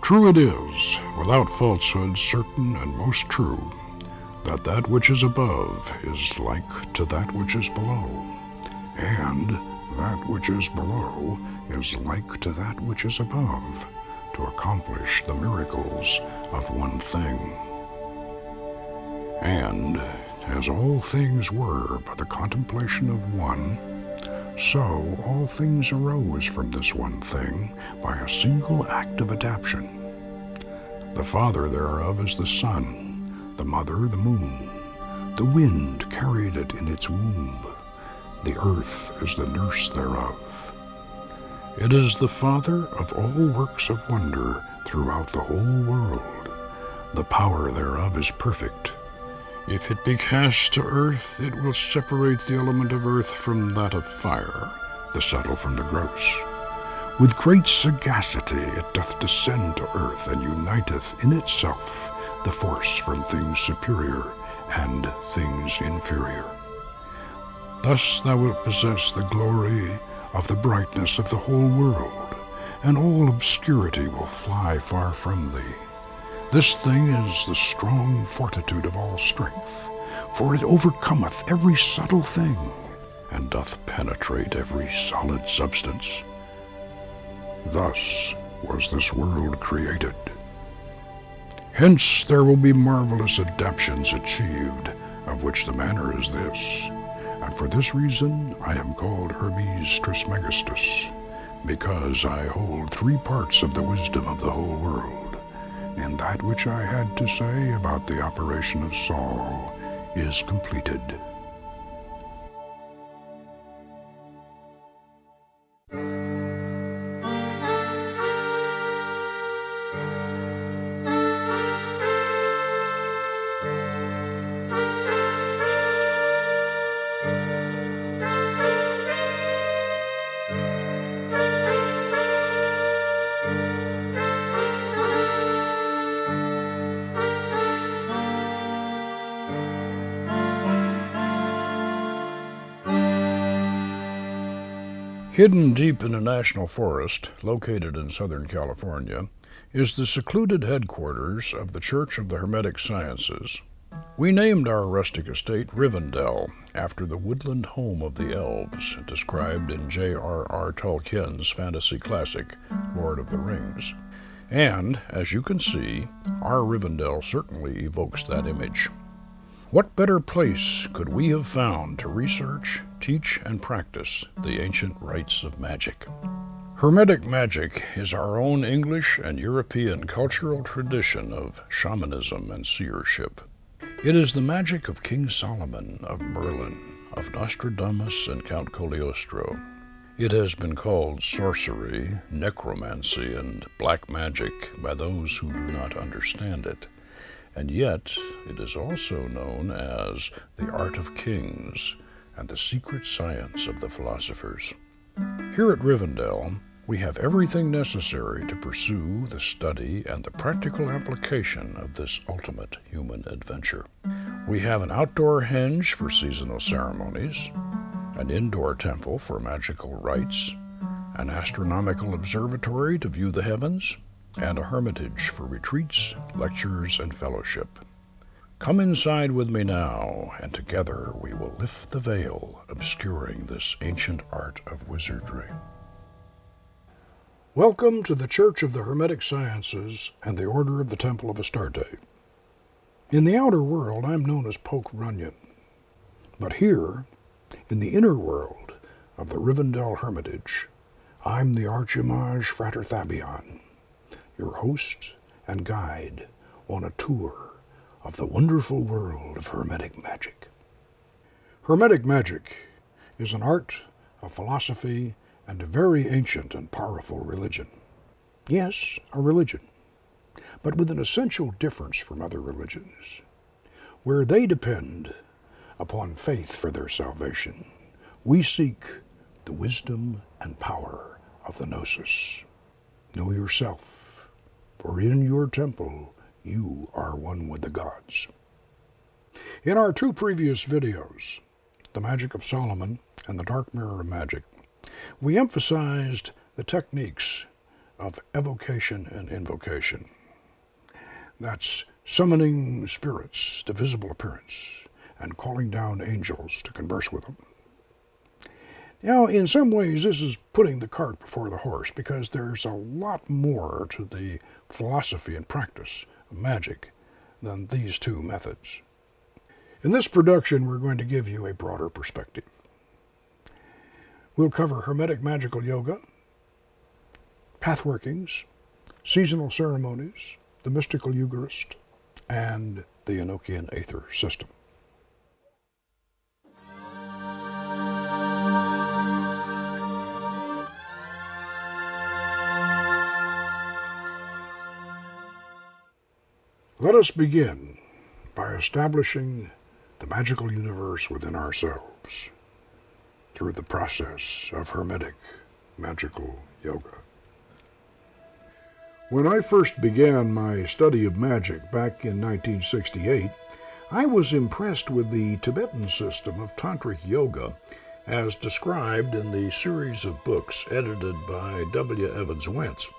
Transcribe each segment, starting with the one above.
True it is, without falsehood, certain and most true, that that which is above is like to that which is below, and that which is below is like to that which is above, to accomplish the miracles of one thing. And as all things were by the contemplation of one, so all things arose from this one thing by a single act of adaptation. The father thereof is the sun, the mother the moon. The wind carried it in its womb. The earth is the nurse thereof. It is the father of all works of wonder throughout the whole world. The power thereof is perfect. If it be cast to earth, it will separate the element of earth from that of fire, the subtle from the gross. With great sagacity it doth descend to earth, and uniteth in itself the force from things superior and things inferior. Thus thou wilt possess the glory of the brightness of the whole world, and all obscurity will fly far from thee. This thing is the strong fortitude of all strength, for it overcometh every subtle thing, and doth penetrate every solid substance. Thus was this world created. Hence there will be marvelous adaptations achieved, of which the manner is this, and for this reason I am called Hermes Trismegistus, because I hold 3 parts of the wisdom of the whole world. And that which I had to say about the operation of Saul is completed. Hidden deep in a national forest located in Southern California is the secluded headquarters of the Church of the Hermetic Sciences. We named our rustic estate Rivendell after the woodland home of the elves, described in J.R.R. Tolkien's fantasy classic, Lord of the Rings. And, as you can see, our Rivendell certainly evokes that image. What better place could we have found to research, teach, and practice the ancient rites of magic? Hermetic magic is our own English and European cultural tradition of shamanism and seership. It is the magic of King Solomon, of Merlin, of Nostradamus and Count Cagliostro. It has been called sorcery, necromancy, and black magic by those who do not understand it. And yet it is also known as the art of kings and the secret science of the philosophers. Here at Rivendell, we have everything necessary to pursue the study and the practical application of this ultimate human adventure. We have an outdoor henge for seasonal ceremonies, an indoor temple for magical rites, an astronomical observatory to view the heavens, and a hermitage for retreats, lectures, and fellowship. Come inside with me now, and together we will lift the veil obscuring this ancient art of wizardry. Welcome to the Church of the Hermetic Sciences and the Order of the Temple of Astarte. In the outer world, I'm known as Poke Runyon. But here, in the inner world of the Rivendell Hermitage, I'm the Archimage Frater Thabion, your host and guide on a tour of the wonderful world of Hermetic Magic. Hermetic Magic is an art, a philosophy, and a very ancient and powerful religion. Yes, a religion, but with an essential difference from other religions. Where they depend upon faith for their salvation, we seek the wisdom and power of the Gnosis. Know yourself, for in your temple you are one with the gods. In our 2 previous videos, The Magic of Solomon and The Dark Mirror of Magic, we emphasized the techniques of evocation and invocation. That's summoning spirits to visible appearance and calling down angels to converse with them. Now, in some ways, this is putting the cart before the horse, because there's a lot more to the philosophy and practice of magic than these two methods. In this production, we're going to give you a broader perspective. We'll cover Hermetic Magical Yoga, path workings, seasonal ceremonies, the Mystical Eucharist, and the Enochian Aether system. Let us begin by establishing the magical universe within ourselves through the process of Hermetic Magical Yoga. When I first began my study of magic back in 1968, I was impressed with the Tibetan system of Tantric Yoga as described in the series of books edited by W. Evans Wentz.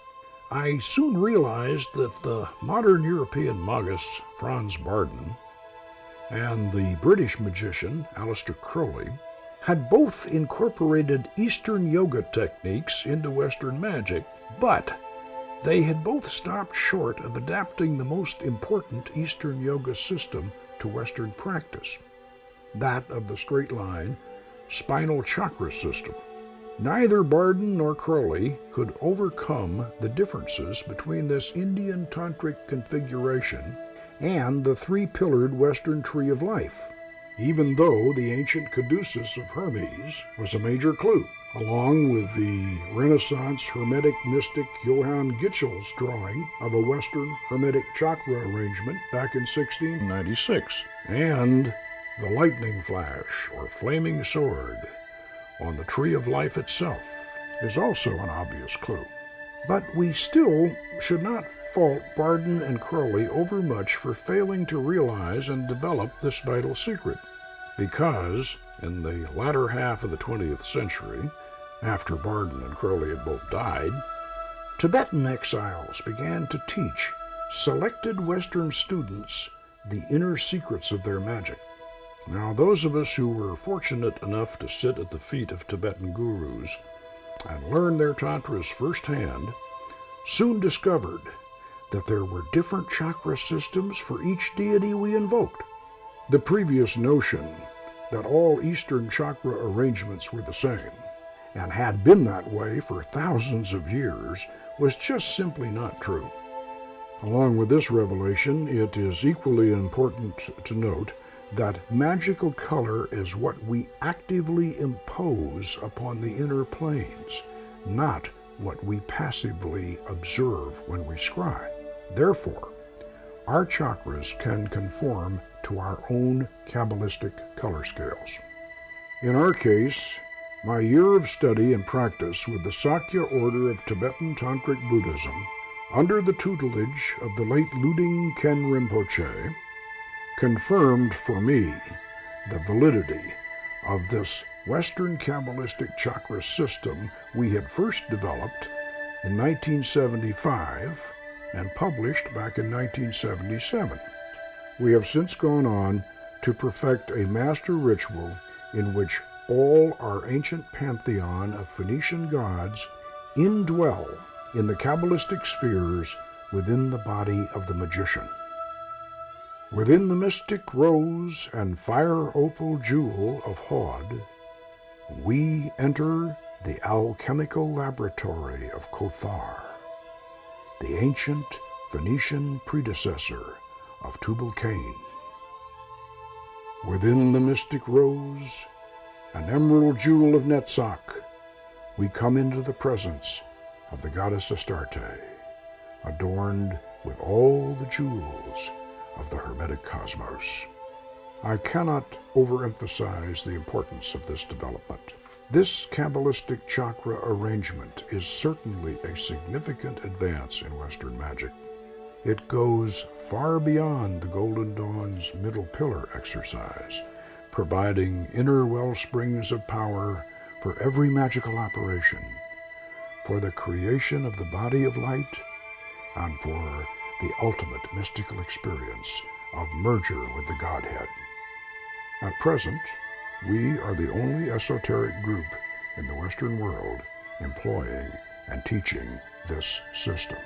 I soon realized that the modern European magus Franz Bardon and the British magician Aleister Crowley had both incorporated Eastern yoga techniques into Western magic, but they had both stopped short of adapting the most important Eastern yoga system to Western practice, that of the straight line, spinal chakra system. Neither Bardon nor Crowley could overcome the differences between this Indian tantric configuration and the three-pillared Western tree of life, even though the ancient caduceus of Hermes was a major clue, along with the Renaissance Hermetic mystic Johann Gitchel's drawing of a Western Hermetic chakra arrangement back in 1696, and the lightning flash or flaming sword on the tree of life itself is also an obvious clue. But we still should not fault Bardon and Crowley overmuch for failing to realize and develop this vital secret, because in the latter half of the 20th century, after Bardon and Crowley had both died, Tibetan exiles began to teach selected Western students the inner secrets of their magic. Now, those of us who were fortunate enough to sit at the feet of Tibetan gurus and learn their tantras firsthand soon discovered that there were different chakra systems for each deity we invoked. The previous notion that all Eastern chakra arrangements were the same, and had been that way for thousands of years, was just simply not true. Along with this revelation, it is equally important to note that magical color is what we actively impose upon the inner planes, not what we passively observe when we scry. Therefore, our chakras can conform to our own Kabbalistic color scales. In our case, my year of study and practice with the Sakya order of Tibetan Tantric Buddhism, under the tutelage of the late Luding Ken Rinpoche, confirmed for me the validity of this Western Kabbalistic chakra system we had first developed in 1975 and published back in 1977. We have since gone on to perfect a master ritual in which all our ancient pantheon of Phoenician gods indwell in the Kabbalistic spheres within the body of the magician. Within the mystic rose and fire opal jewel of Hod, we enter the alchemical laboratory of Kothar, the ancient Phoenician predecessor of Tubal-Cain. Within the mystic rose, an emerald jewel of Netzach, we come into the presence of the goddess Astarte, adorned with all the jewels of the Hermetic cosmos. I cannot overemphasize the importance of this development. This Kabbalistic chakra arrangement is certainly a significant advance in Western magic. It goes far beyond the Golden Dawn's middle pillar exercise, providing inner well springs of power for every magical operation, for the creation of the body of light and for the ultimate mystical experience of merger with the Godhead. At present, we are the only esoteric group in the Western world employing and teaching this system.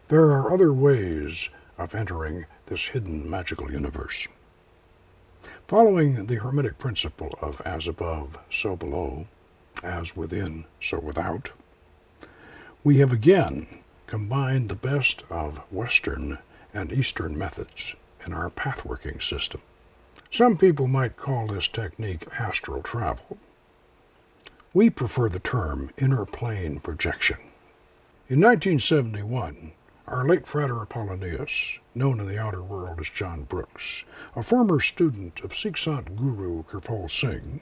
There are other ways of entering this hidden magical universe. Following the Hermetic principle of as above, so below, as within, so without, we have again combined the best of Western and Eastern methods in our pathworking system. Some people might call this technique astral travel. We prefer the term inner plane projection. In 1971, our late Frater Apollonius, known in the outer world as John Brooks, a former student of Sikh Sant Guru Kirpal Singh,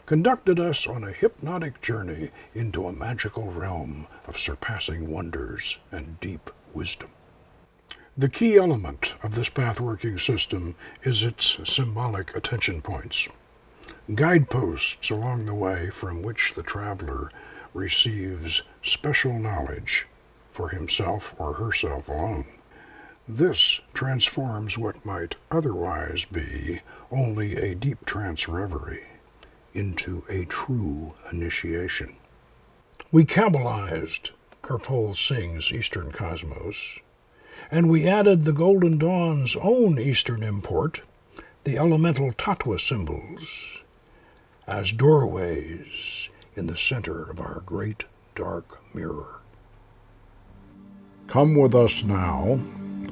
conducted us on a hypnotic journey into a magical realm of surpassing wonders and deep wisdom. The key element of this pathworking system is its symbolic attention points, guideposts along the way from which the traveler receives special knowledge for himself or herself alone. This transforms what might otherwise be only a deep trance reverie into a true initiation. We Kabbalized Kirpal Singh's Eastern cosmos, and we added the Golden Dawn's own Eastern import, the elemental tattva symbols, as doorways in the center of our great dark mirror. Come with us now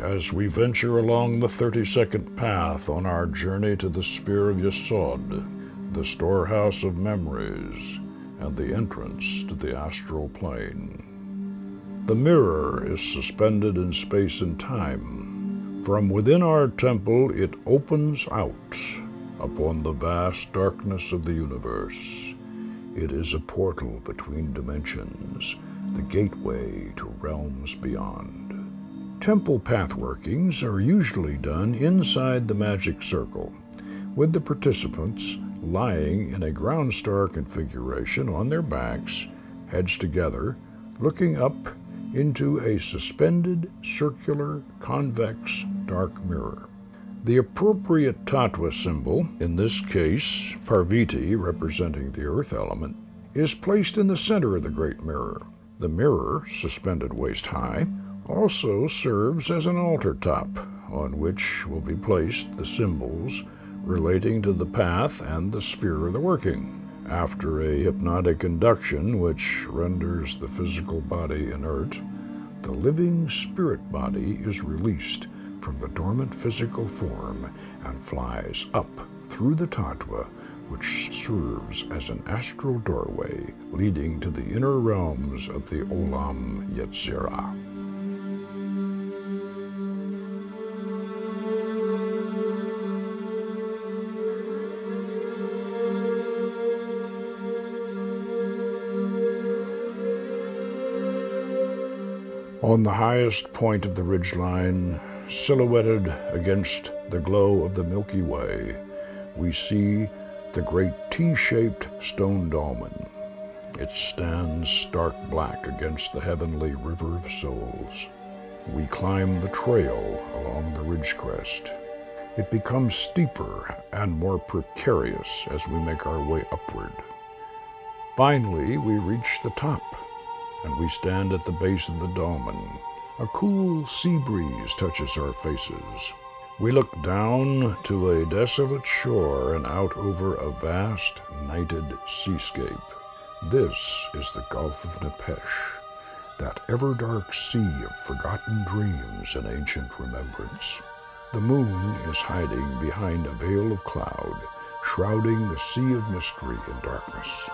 as we venture along the 32nd path on our journey to the sphere of Yesod, the storehouse of memories, and the entrance to the astral plane. The mirror is suspended in space and time. From within our temple it opens out upon the vast darkness of the universe. It is a portal between dimensions, the gateway to realms beyond. Temple pathworkings are usually done inside the magic circle, with the participants lying in a ground star configuration on their backs, heads together, looking up into a suspended, circular, convex, dark mirror. The appropriate tattva symbol, in this case Parvati representing the earth element, is placed in the center of the great mirror. The mirror, suspended waist-high, also serves as an altar top, on which will be placed the symbols relating to the path and the sphere of the working. After a hypnotic induction which renders the physical body inert, the living spirit body is released from the dormant physical form and flies up through the tattva, which serves as an astral doorway leading to the inner realms of the Olam Yetzirah. On the highest point of the ridgeline, silhouetted against the glow of the Milky Way, we see the great T-shaped stone dolmen. It stands stark black against the heavenly river of souls. We climb the trail along the ridge crest. It becomes steeper and more precarious as we make our way upward. Finally, we reach the top, and we stand at the base of the dolmen. A cool sea breeze touches our faces. We look down to a desolate shore and out over a vast, nighted seascape. This is the Gulf of Nepesh, that ever-dark sea of forgotten dreams and ancient remembrance. The moon is hiding behind a veil of cloud, shrouding the sea of mystery and darkness.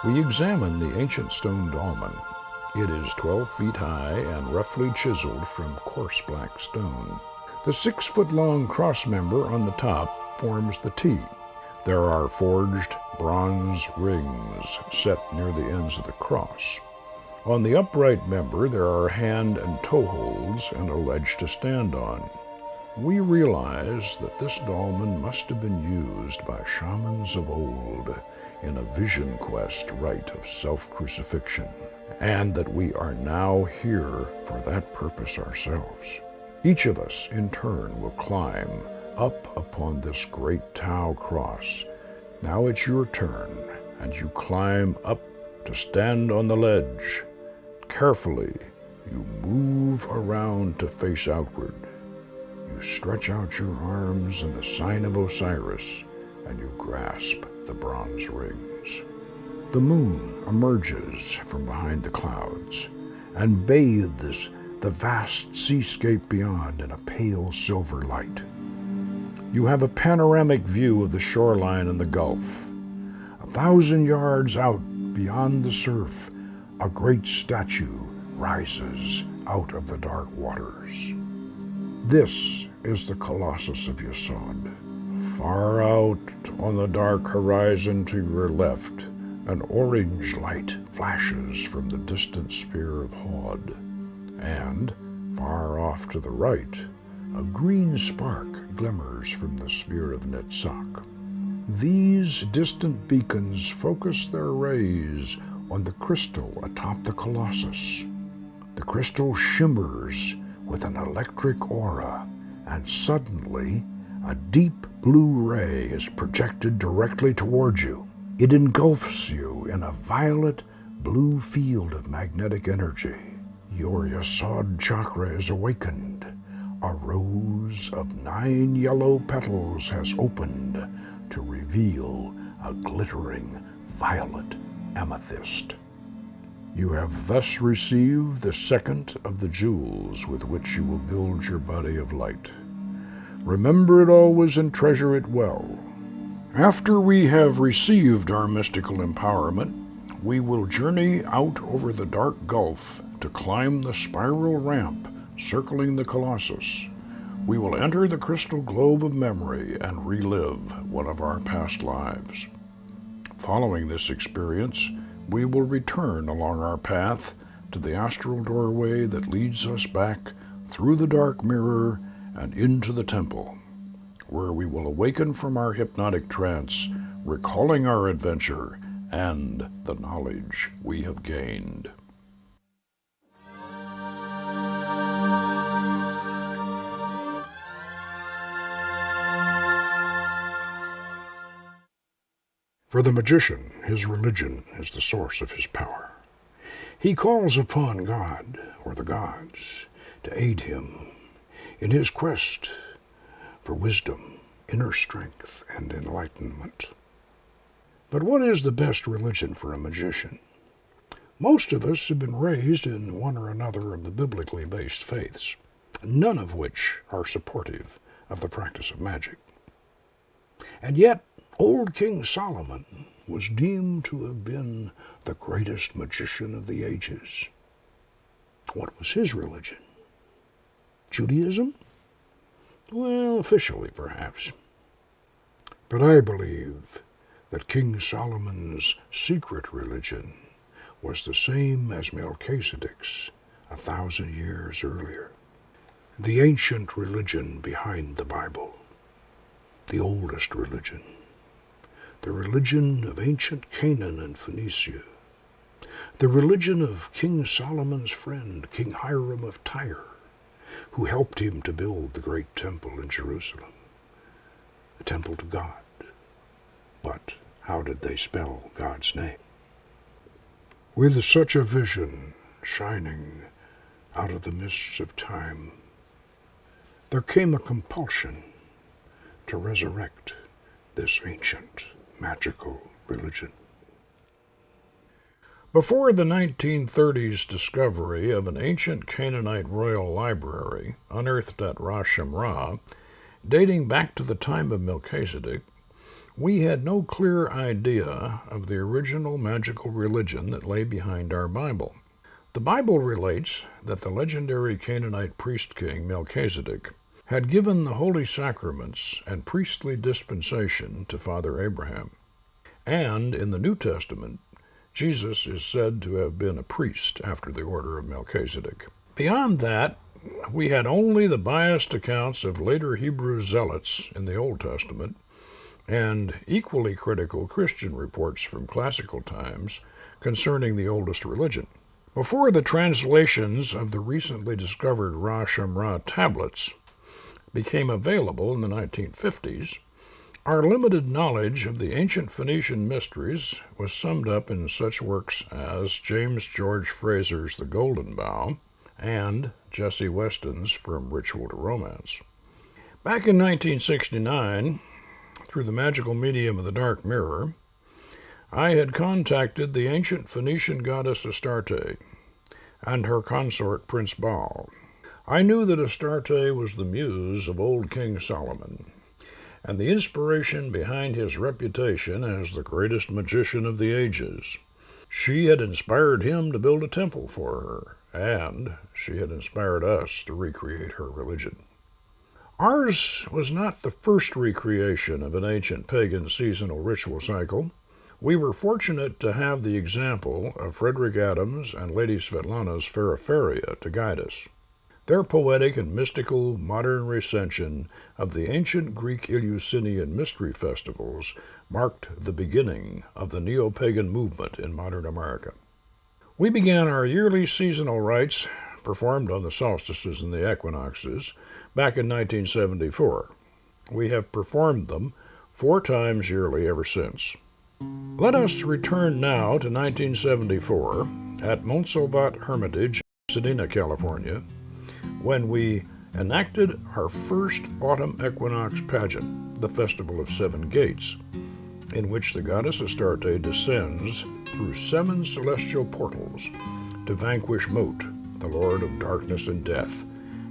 We examine the ancient stone dolmen. It is 12 feet high and roughly chiseled from coarse black stone. The 6-foot-long cross member on the top forms the T. There are forged bronze rings set near the ends of the cross. On the upright member there are hand and toe holds and a ledge to stand on. We realize that this dolmen must have been used by shamans of old in a vision quest rite of self-crucifixion, and that we are now here for that purpose ourselves. Each of us, in turn, will climb up upon this great Tau cross. Now it's your turn, and you climb up to stand on the ledge. Carefully, you move around to face outward. You stretch out your arms in the sign of Osiris, and you grasp the bronze rings. The moon emerges from behind the clouds and bathes the vast seascape beyond in a pale silver light. You have a panoramic view of the shoreline and the Gulf. 1,000 yards out beyond the surf, a great statue rises out of the dark waters. This is the Colossus of Yesod. Far out on the dark horizon to your left, an orange light flashes from the distant spear of Hod, and, far off to the right, a green spark glimmers from the sphere of Netzach. These distant beacons focus their rays on the crystal atop the Colossus. The crystal shimmers with an electric aura, and suddenly a deep blue ray is projected directly towards you. It engulfs you in a violet blue field of magnetic energy. Your Yesod chakra is awakened. A rose of 9 yellow petals has opened to reveal a glittering violet amethyst. You have thus received the second of the jewels with which you will build your body of light. Remember it always and treasure it well. After we have received our mystical empowerment, we will journey out over the dark gulf to climb the spiral ramp circling the Colossus. We will enter the crystal globe of memory and relive one of our past lives. Following this experience, we will return along our path to the astral doorway that leads us back through the dark mirror and into the temple, where we will awaken from our hypnotic trance, recalling our adventure and the knowledge we have gained. For the magician, his religion is the source of his power. He calls upon God, or the gods, to aid him in his quest for wisdom, inner strength, and enlightenment. But what is the best religion for a magician? Most of us have been raised in one or another of the biblically based faiths, none of which are supportive of the practice of magic. And yet, old King Solomon was deemed to have been the greatest magician of the ages. What was his religion? Judaism? Well, officially, perhaps. But I believe that King Solomon's secret religion was the same as Melchizedek's 1,000 years earlier. The ancient religion behind the Bible, the oldest religion, the religion of ancient Canaan and Phoenicia, the religion of King Solomon's friend, King Hiram of Tyre, who helped him to build the great temple in Jerusalem, a temple to God. But how did they spell God's name? With such a vision shining out of the mists of time, there came a compulsion to resurrect this ancient magical religion. Before the 1930s discovery of an ancient Canaanite royal library unearthed at Ras Shamra, dating back to the time of Melchizedek, we had no clear idea of the original magical religion that lay behind our Bible. The Bible relates that the legendary Canaanite priest-king Melchizedek had given the holy sacraments and priestly dispensation to Father Abraham. And in the New Testament, Jesus is said to have been a priest after the order of Melchizedek. Beyond that, we had only the biased accounts of later Hebrew zealots in the Old Testament and equally critical Christian reports from classical times concerning the oldest religion. Before the translations of the recently discovered Ra Shamra tablets became available in the 1950s, our limited knowledge of the ancient Phoenician mysteries was summed up in such works as James George Fraser's The Golden Bough and Jesse Weston's From Ritual to Romance. Back in 1969, through the magical medium of the Dark Mirror, I had contacted the ancient Phoenician goddess Astarte and her consort Prince Baal. I knew that Astarte was the muse of old King Solomon, and the inspiration behind his reputation as the greatest magician of the ages. She had inspired him to build a temple for her, and she had inspired us to recreate her religion. Ours was not the first recreation of an ancient pagan seasonal ritual cycle. We were fortunate to have the example of Frederick Adams and Lady Svetlana's Feriferia to guide us. Their poetic and mystical modern recension of the ancient Greek Eleusinian mystery festivals marked the beginning of the neo-pagan movement in modern America. We began our yearly seasonal rites, performed on the solstices and the equinoxes, back in 1974. We have performed them 4 times yearly ever since. Let us return now to 1974 at Montsalvat Hermitage, Pasadena, California, when we enacted our first autumn equinox pageant, the Festival of 7 Gates, in which the goddess Astarte descends through 7 celestial portals to vanquish Mot, the lord of darkness and death,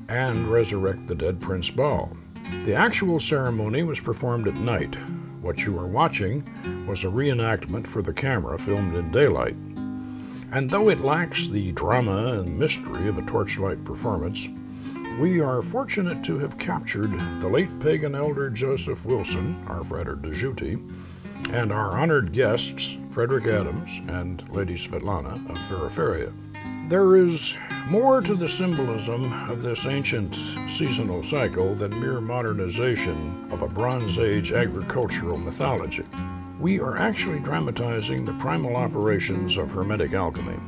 and resurrect the dead Prince Baal. The actual ceremony was performed at night. What you are watching was a reenactment for the camera filmed in daylight. And though it lacks the drama and mystery of a torchlight performance, we are fortunate to have captured the late pagan elder Joseph Wilson, our Frater de Juti, and our honored guests, Frederick Adams and Lady Svetlana of Feriferia. There is more to the symbolism of this ancient seasonal cycle than mere modernization of a Bronze Age agricultural mythology. We are actually dramatizing the primal operations of Hermetic alchemy.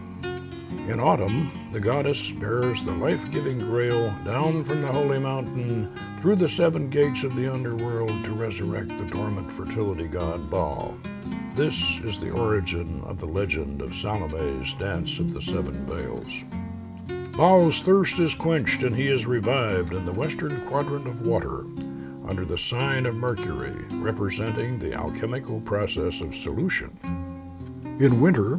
In autumn, the goddess bears the life-giving grail down from the holy mountain through the 7 gates of the underworld to resurrect the dormant fertility god Baal. This is the origin of the legend of Salome's Dance of the 7 Veils. Baal's thirst is quenched and he is revived in the western quadrant of water, under the sign of Mercury, representing the alchemical process of solution. In winter,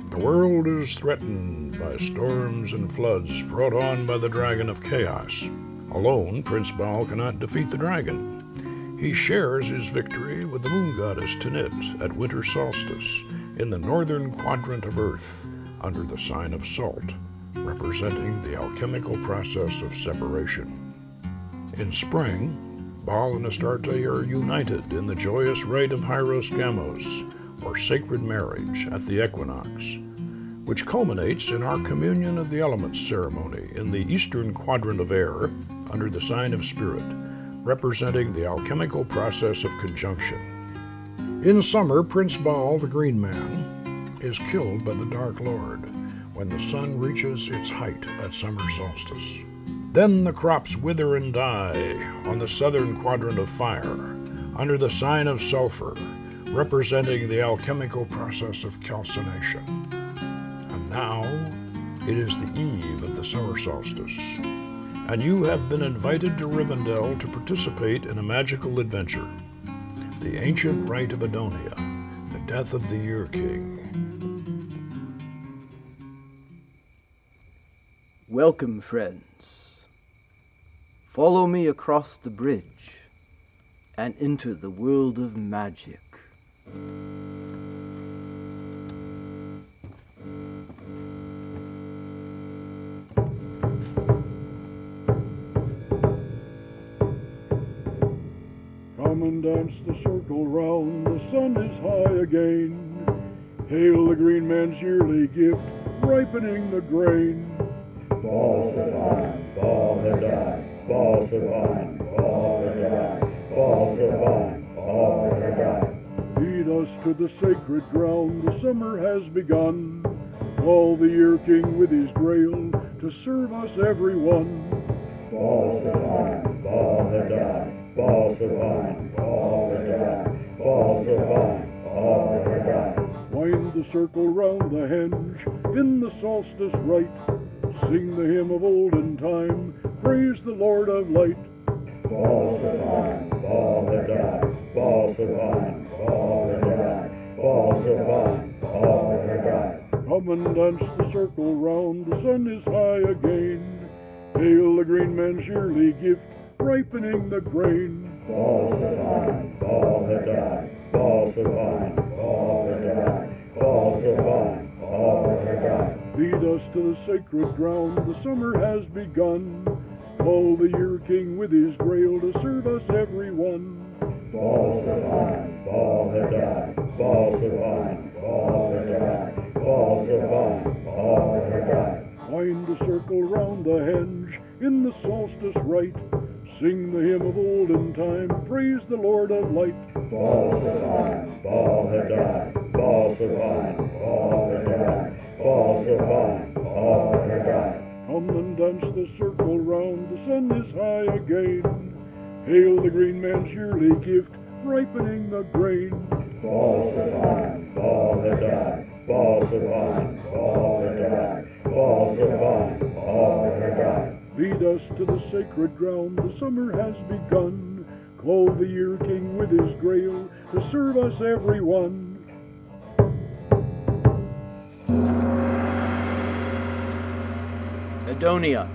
the world is threatened by storms and floods brought on by the dragon of chaos. Alone, Prince Baal cannot defeat the dragon. He shares his victory with the moon goddess Tanit at winter solstice in the northern quadrant of Earth under the sign of Salt, representing the alchemical process of separation. In spring, Baal and Astarte are united in the joyous rite of Hieros Gamos, or sacred marriage, at the equinox, which culminates in our communion of the elements ceremony in the eastern quadrant of air under the sign of Spirit, representing the alchemical process of conjunction. In summer, Prince Baal, the Green Man, is killed by the Dark Lord when the sun reaches its height at summer solstice. Then the crops wither and die on the southern quadrant of fire under the sign of Sulfur, representing the alchemical process of calcination. And now it is the eve of the summer solstice, and you have been invited to Rivendell to participate in a magical adventure, the ancient rite of Adonia, the death of the Year King. Welcome, friends. Follow me across the bridge and into the world of magic. Come and dance the circle round, the sun is high again. Hail the green man's yearly gift, ripening the grain. Balls of vine, ball the die, balls of vine, ball the die, balls of vine, ball the die. Lead us to the sacred ground, the summer has begun. Call the year king with his grail, to serve us everyone. Balls of vine, ball the die, balls of vine, ball the die, balls of vine, ball the die. Wind the circle round the henge, in the solstice rite. Sing the hymn of olden time, praise the Lord of light. Balls of vine, ball the die, balls of vine, ball the die, balls of vine, ball the die. Come and dance the circle round, the sun is high again. Hail the green man's yearly gift, ripening the grain. Balls of vine, ball the die, balls of vine, ball the die, balls of vine, ball the die. Lead us to the sacred ground, the summer has begun. Call the year king with his grail, to serve us everyone. Balls of vine, ball the die, balls of vine, ball the die, balls of vine, ball the die. Wind the circle round the henge, in the solstice rite. Sing the hymn of olden time, praise the Lord of light. Balls of vine, ball the die, balls of vine, ball the die, balls of vine, ball the die. Come and dance the circle round, the sun is high again. Hail the green man's yearly gift, ripening the grain. Balls of vine, ball the die, balls of vine, ball the die, balls of vine, ball the die. Lead us to the sacred ground, the summer has begun. Clothe the year king with his grail, to serve us everyone. Adonia,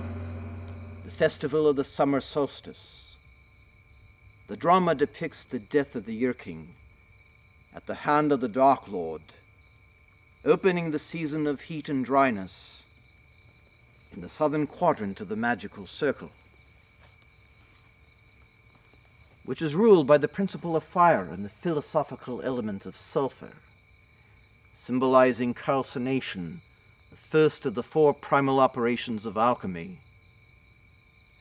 the festival of the summer solstice. The drama depicts the death of the year king at the hand of the Dark Lord, opening the season of heat and dryness in the southern quadrant of the magical circle, which is ruled by the principle of fire and the philosophical element of sulfur, symbolizing calcination, the first of the four primal operations of alchemy,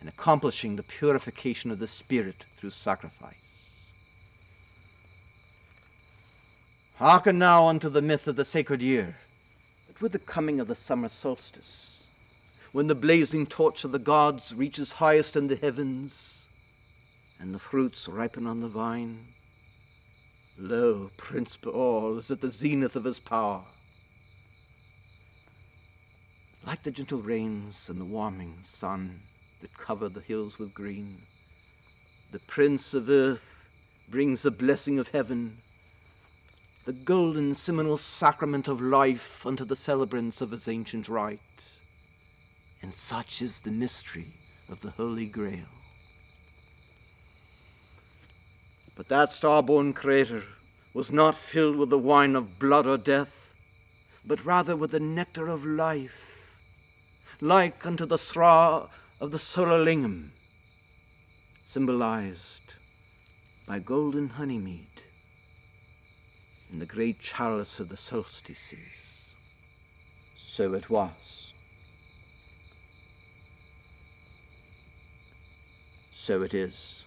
and accomplishing the purification of the spirit through sacrifice. Hearken now unto the myth of the sacred year, that with the coming of the summer solstice, when the blazing torch of the gods reaches highest in the heavens, and the fruits ripen on the vine, lo, Prince Baal is at the zenith of his power. Like the gentle rains and the warming sun that cover the hills with green, the Prince of Earth brings the blessing of heaven, the golden seminal sacrament of life unto the celebrants of his ancient rite. And such is the mystery of the Holy Grail. But that star-born creator was not filled with the wine of blood or death, but rather with the nectar of life, like unto the sra of the solar lingam, symbolized by golden honeymead in the great chalice of the solstices. So it was. So it is.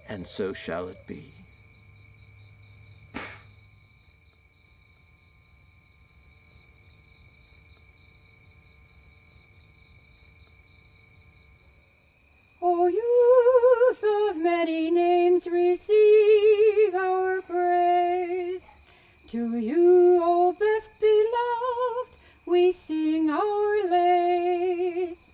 And so shall it be. O youth of many names, receive our praise. To you, O best beloved, we sing our lays.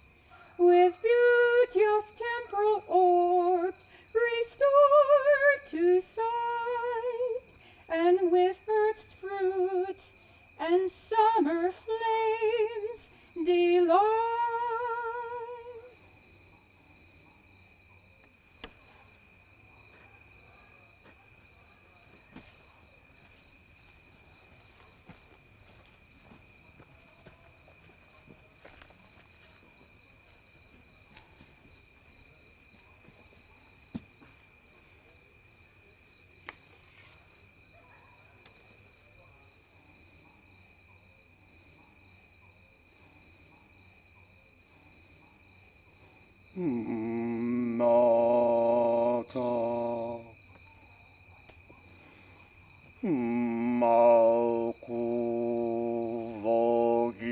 With beauteous temporal orbs restored to sight, and with earth's fruits and summer flames delight. Mata. Malku Vogivura.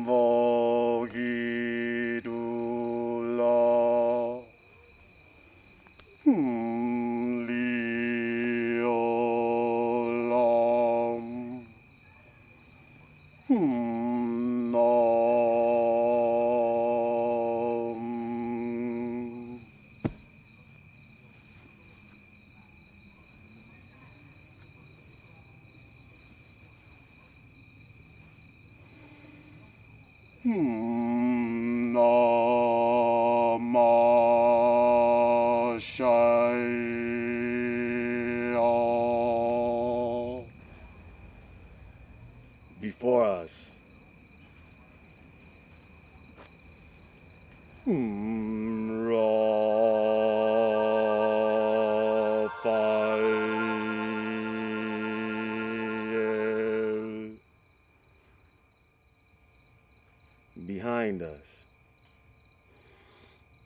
Vogidula. Liolam. Nam. Namashaya. Before us. Raphael. Behind us.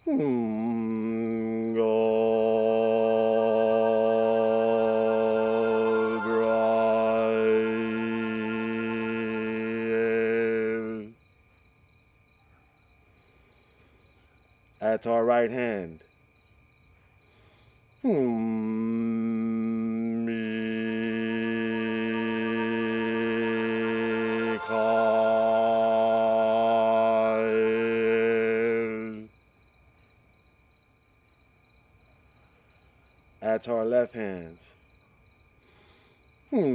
Gabriel. At our right hand. Michael. At our left hands. Noriel.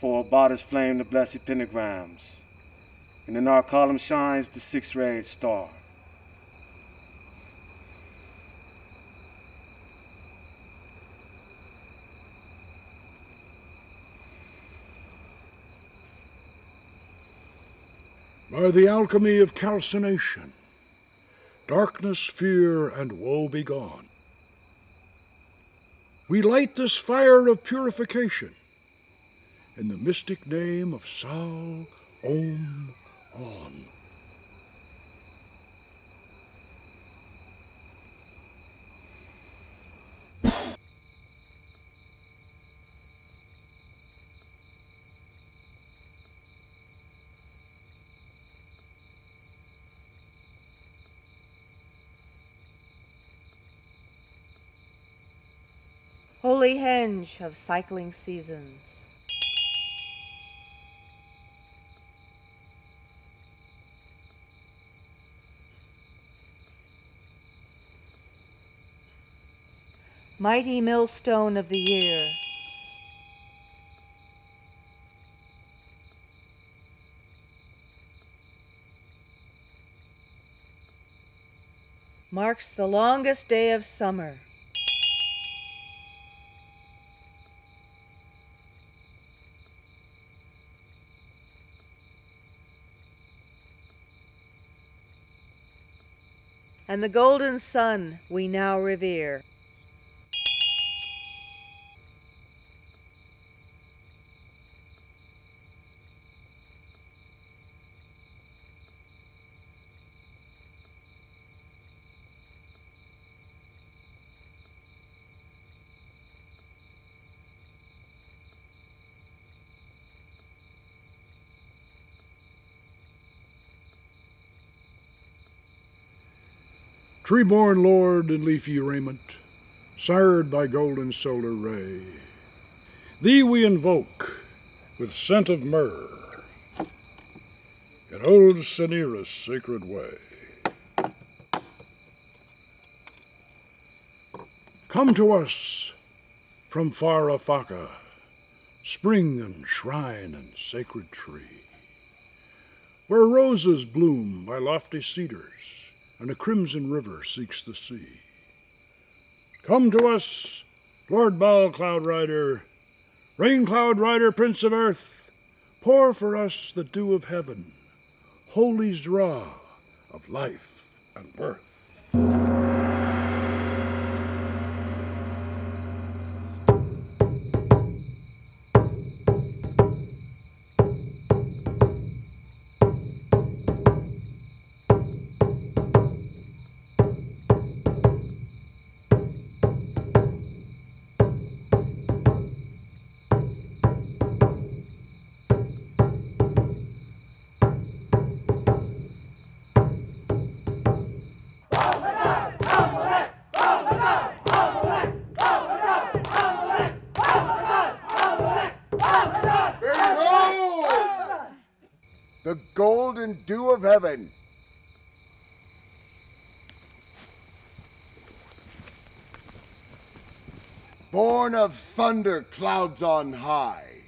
For about us flame the blessed pentagrams, and in our column shines the six-rayed star. By the alchemy of calcination, darkness, fear, and woe be gone. We light this fire of purification in the mystic name of Sal Om On. Holy henge of cycling seasons. Mighty millstone of the year. Marks the longest day of summer. And the golden sun we now revere. Tree-born lord in leafy raiment, sired by golden solar ray, thee we invoke with scent of myrrh in old Cineris' sacred way. Come to us from far Afaka, spring and shrine and sacred tree, where roses bloom by lofty cedars, and a crimson river seeks the sea. Come to us, Lord Baal Cloud Rider, Rain Cloud Rider, Prince of Earth, pour for us the dew of heaven, holy Zra of life and birth. The golden dew of heaven. Born of thunder clouds on high.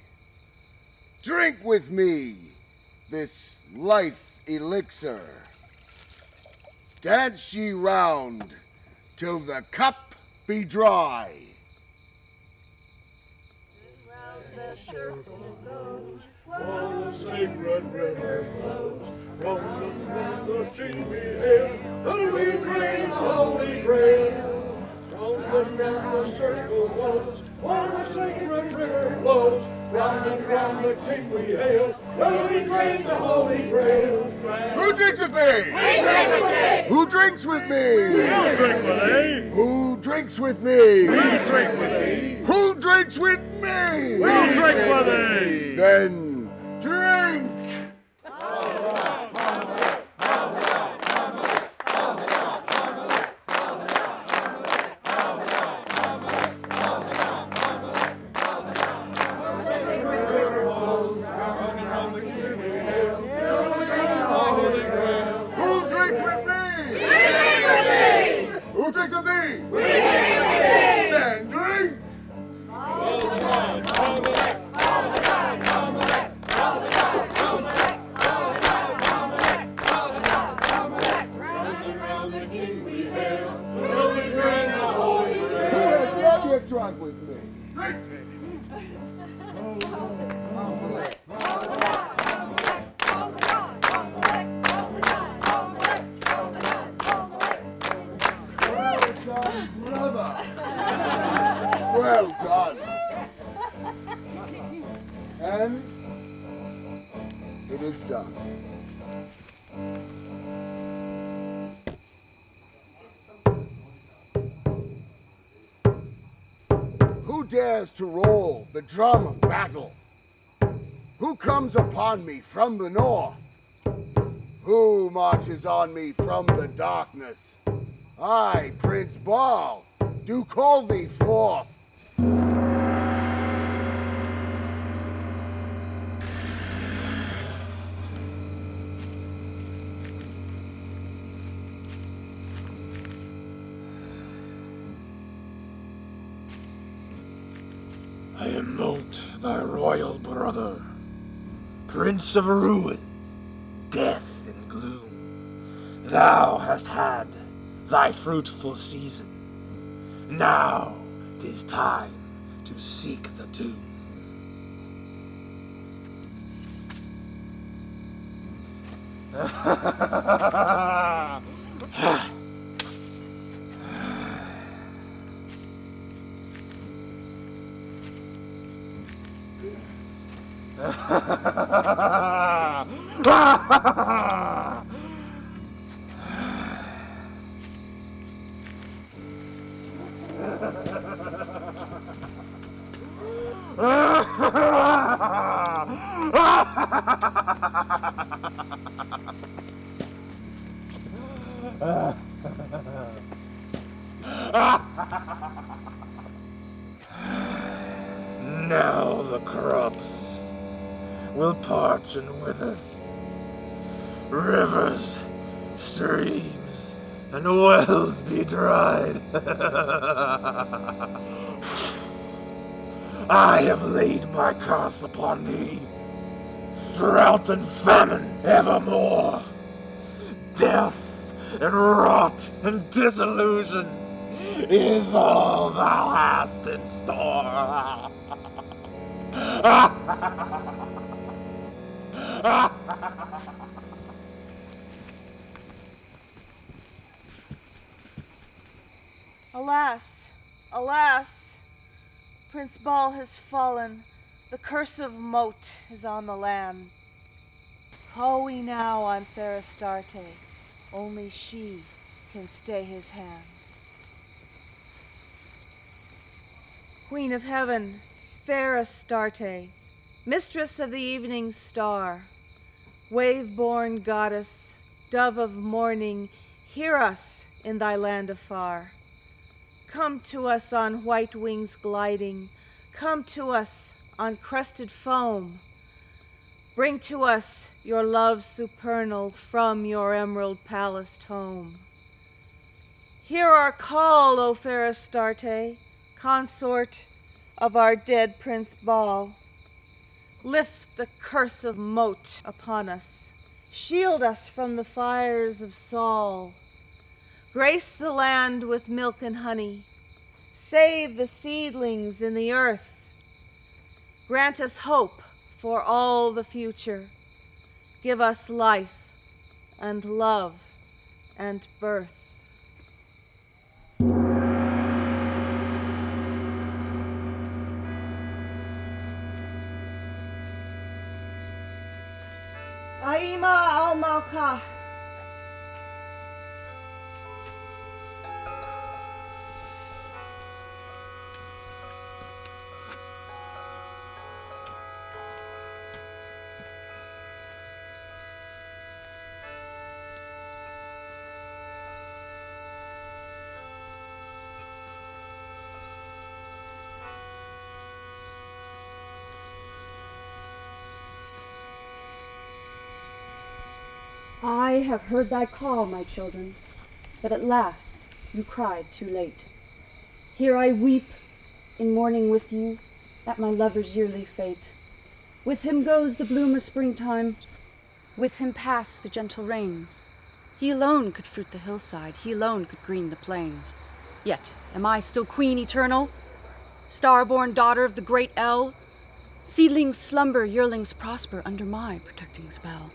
Drink with me this life elixir. Dance ye round till the cup be dry. Round the circle goes, while the sacred river flows. Round and round the stream we hail, and we drain the holy grail. Round and round the circle goes, while the sacred river flows. Round and round the king we hail, and we drain the holy grail. Who drinks with me? We drink with thee! Who drinks with me? We drink with thee! Who drinks with me? We drink with thee! Who drinks with me? We drink with thee! Then drink! Who drinks with me? Who drinks with me? Then drink! Who has not yet drunk with me? Drink! Well done, brother. Well done. And it is done. Who dares to roll the drum of battle? Who comes upon me from the north? Who marches on me from the darkness? I, Prince Baal, do call thee forth. I am Mount, thy royal brother, Prince of ruin, death and gloom. Thou hast had thy fruitful season. Now 'tis time to seek the tomb. Now the crops will parch and wither. Rivers, streams, and wells be dried. I have laid my curse upon thee. Drought and famine evermore. Death and rot and disillusion is all thou hast in store. Alas, alas, Prince Bal has fallen. The curse of moat is on the land. Call we now on fair Astarte, only she can stay his hand. Queen of heaven, fair Astarte, mistress of the evening star, wave-born goddess, dove of morning, hear us in thy land afar. Come to us on white wings gliding, come to us on crested foam. Bring to us your love supernal from your emerald palaced home. Hear our call, O fair Astarte, consort of our dead Prince Bal. Lift the curse of moat upon us. Shield us from the fires of Saul. Grace the land with milk and honey. Save the seedlings in the earth. Grant us hope for all the future. Give us life and love and birth. Aima al-Malka. I have heard thy call, my children, but at last you cried too late. Here I weep in mourning with you at my lover's yearly fate. With him goes the bloom of springtime, with him pass the gentle rains. He alone could fruit the hillside, he alone could green the plains. Yet am I still queen eternal, star-born daughter of the great El? Seedlings slumber, yearlings prosper under my protecting spell.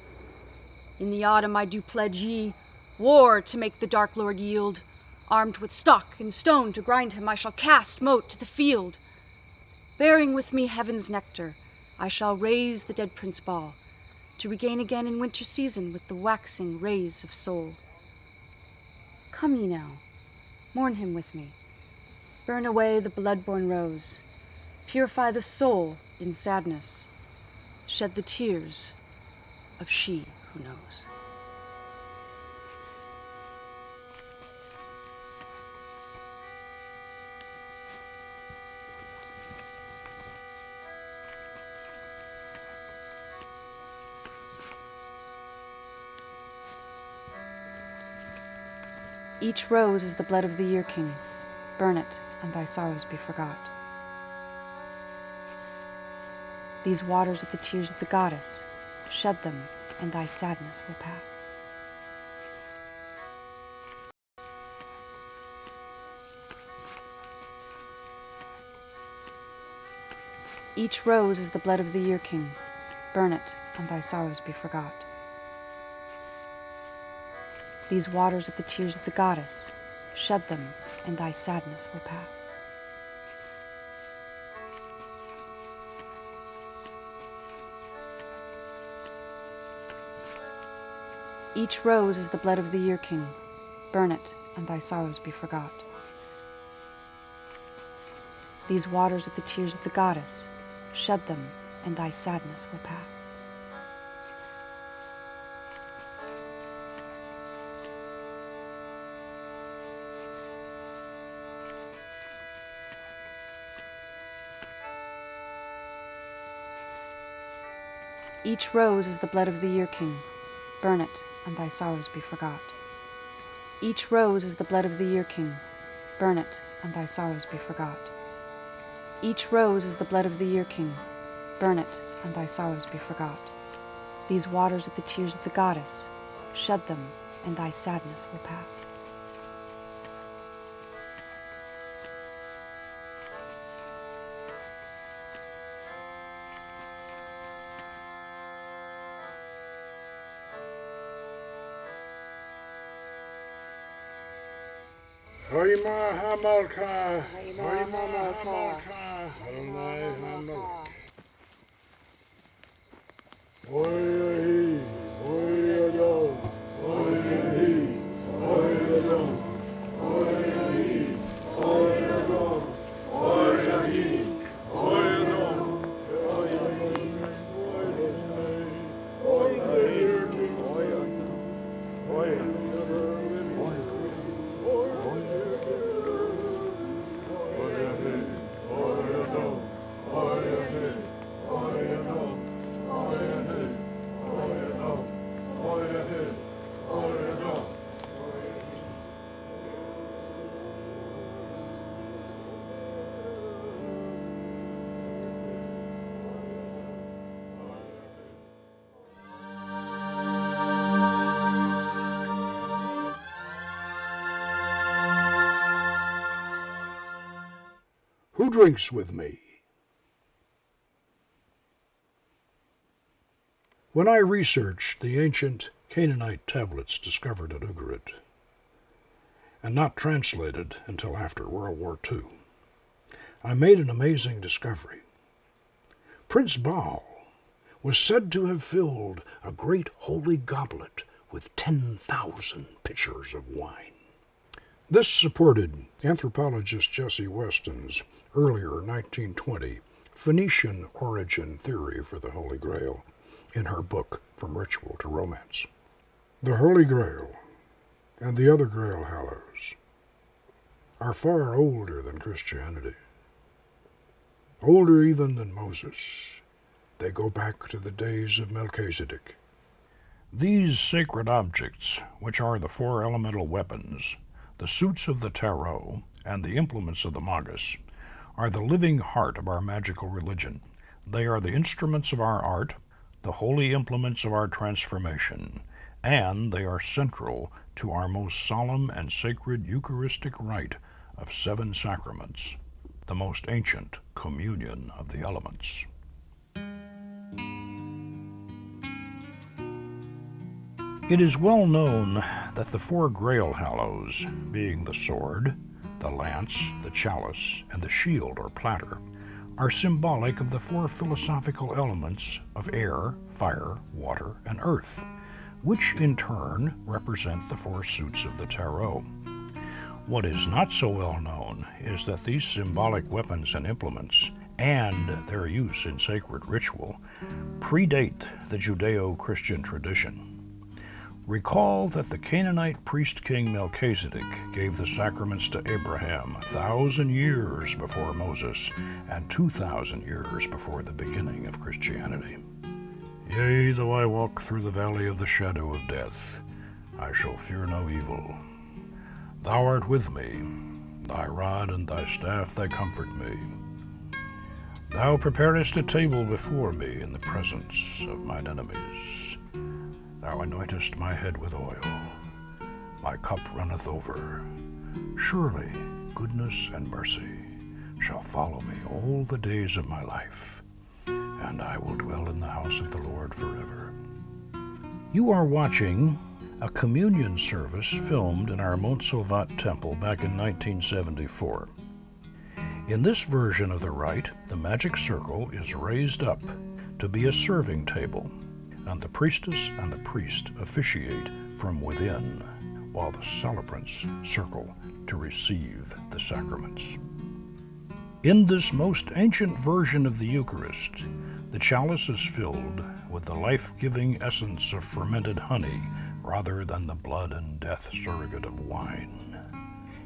In the autumn I do pledge ye war to make the Dark Lord yield. Armed with stock and stone to grind him, I shall cast moat to the field. Bearing with me heaven's nectar, I shall raise the dead Prince Bal, to regain again in winter season with the waxing rays of soul. Come ye now, mourn him with me. Burn away the blood-born rose. Purify the soul in sadness. Shed the tears of she who knows. Each rose is the blood of the year king. Burn it, and thy sorrows be forgot. These waters are the tears of the goddess. Shed them, and thy sadness will pass. Each rose is the blood of the year king. Burn it, and thy sorrows be forgot. These waters are the tears of the goddess. Shed them, and thy sadness will pass. Each rose is the blood of the year king. Burn it, and thy sorrows be forgot. These waters are the tears of the goddess. Shed them, and thy sadness will pass. Each rose is the blood of the year king. Burn it, and thy sorrows be forgot. Each rose is the blood of the year king. Burn it, and thy sorrows be forgot. Each rose is the blood of the year king. Burn it, and thy sorrows be forgot. These waters are the tears of the goddess. Shed them, and thy sadness will pass. Hoima Hamalka, Hoima Hamalka, Adonai Hamalek. Oy, oy, Adon, oy, oy, Adon, oy, oy, Adon, oy, Who drinks with me? When I researched the ancient Canaanite tablets discovered at Ugarit, and not translated until after World War II, I made an amazing discovery. Prince Baal was said to have filled a great holy goblet with 10,000 pitchers of wine. This supported anthropologist Jessie Weston's earlier 1920 Phoenician origin theory for the Holy Grail in her book From Ritual to Romance. The Holy Grail and the other Grail Hallows are far older than Christianity, older even than Moses. They go back to the days of Melchizedek. These sacred objects, which are the four elemental weapons, the suits of the tarot, and the implements of the magus, are the living heart of our magical religion. They are the instruments of our art, the holy implements of our transformation, and they are central to our most solemn and sacred Eucharistic rite of 7 sacraments, the most ancient communion of the elements. It is well known that the 4 Grail Hallows, being the sword, the lance, the chalice, and the shield or platter, are symbolic of the 4 philosophical elements of air, fire, water, and earth, which in turn represent the 4 suits of the tarot. What is not so well known is that these symbolic weapons and implements, and their use in sacred ritual, predate the Judeo-Christian tradition. Recall that the Canaanite priest-king Melchizedek gave the sacraments to Abraham 1,000 years before Moses and 2,000 years before the beginning of Christianity. Yea, though I walk through the valley of the shadow of death, I shall fear no evil. Thou art with me, thy rod and thy staff, they comfort me. Thou preparest a table before me in the presence of mine enemies. Thou anointest my head with oil, my cup runneth over. Surely goodness and mercy shall follow me all the days of my life, and I will dwell in the house of the Lord forever. You are watching a communion service filmed in our Montsalvat temple back in 1974. In this version of the rite, the magic circle is raised up to be a serving table, and the priestess and the priest officiate from within, while the celebrants circle to receive the sacraments. In this most ancient version of the Eucharist, the chalice is filled with the life-giving essence of fermented honey rather than the blood and death surrogate of wine.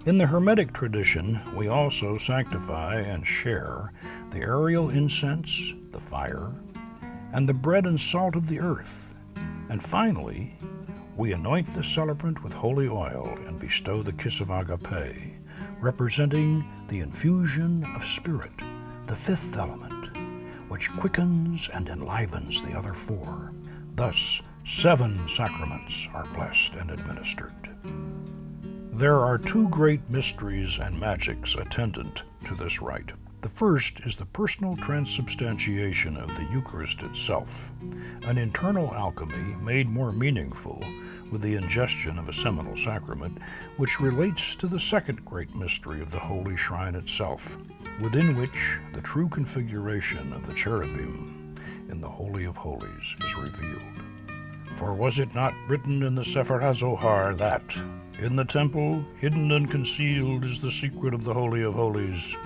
In the Hermetic tradition, we also sanctify and share the aerial incense, the fire, and the bread and salt of the earth. And finally, we anoint the celebrant with holy oil and bestow the kiss of agape, representing the infusion of spirit, the 5th element, which quickens and enlivens the other 4. Thus, 7 sacraments are blessed and administered. There are 2 great mysteries and magics attendant to this rite. The first is the personal transubstantiation of the Eucharist itself, an internal alchemy made more meaningful with the ingestion of a seminal sacrament, which relates to the second great mystery of the holy shrine itself, within which the true configuration of the cherubim in the Holy of Holies is revealed. For was it not written in the Sefer HaZohar that, in the temple, hidden and concealed, is the secret of the Holy of Holies,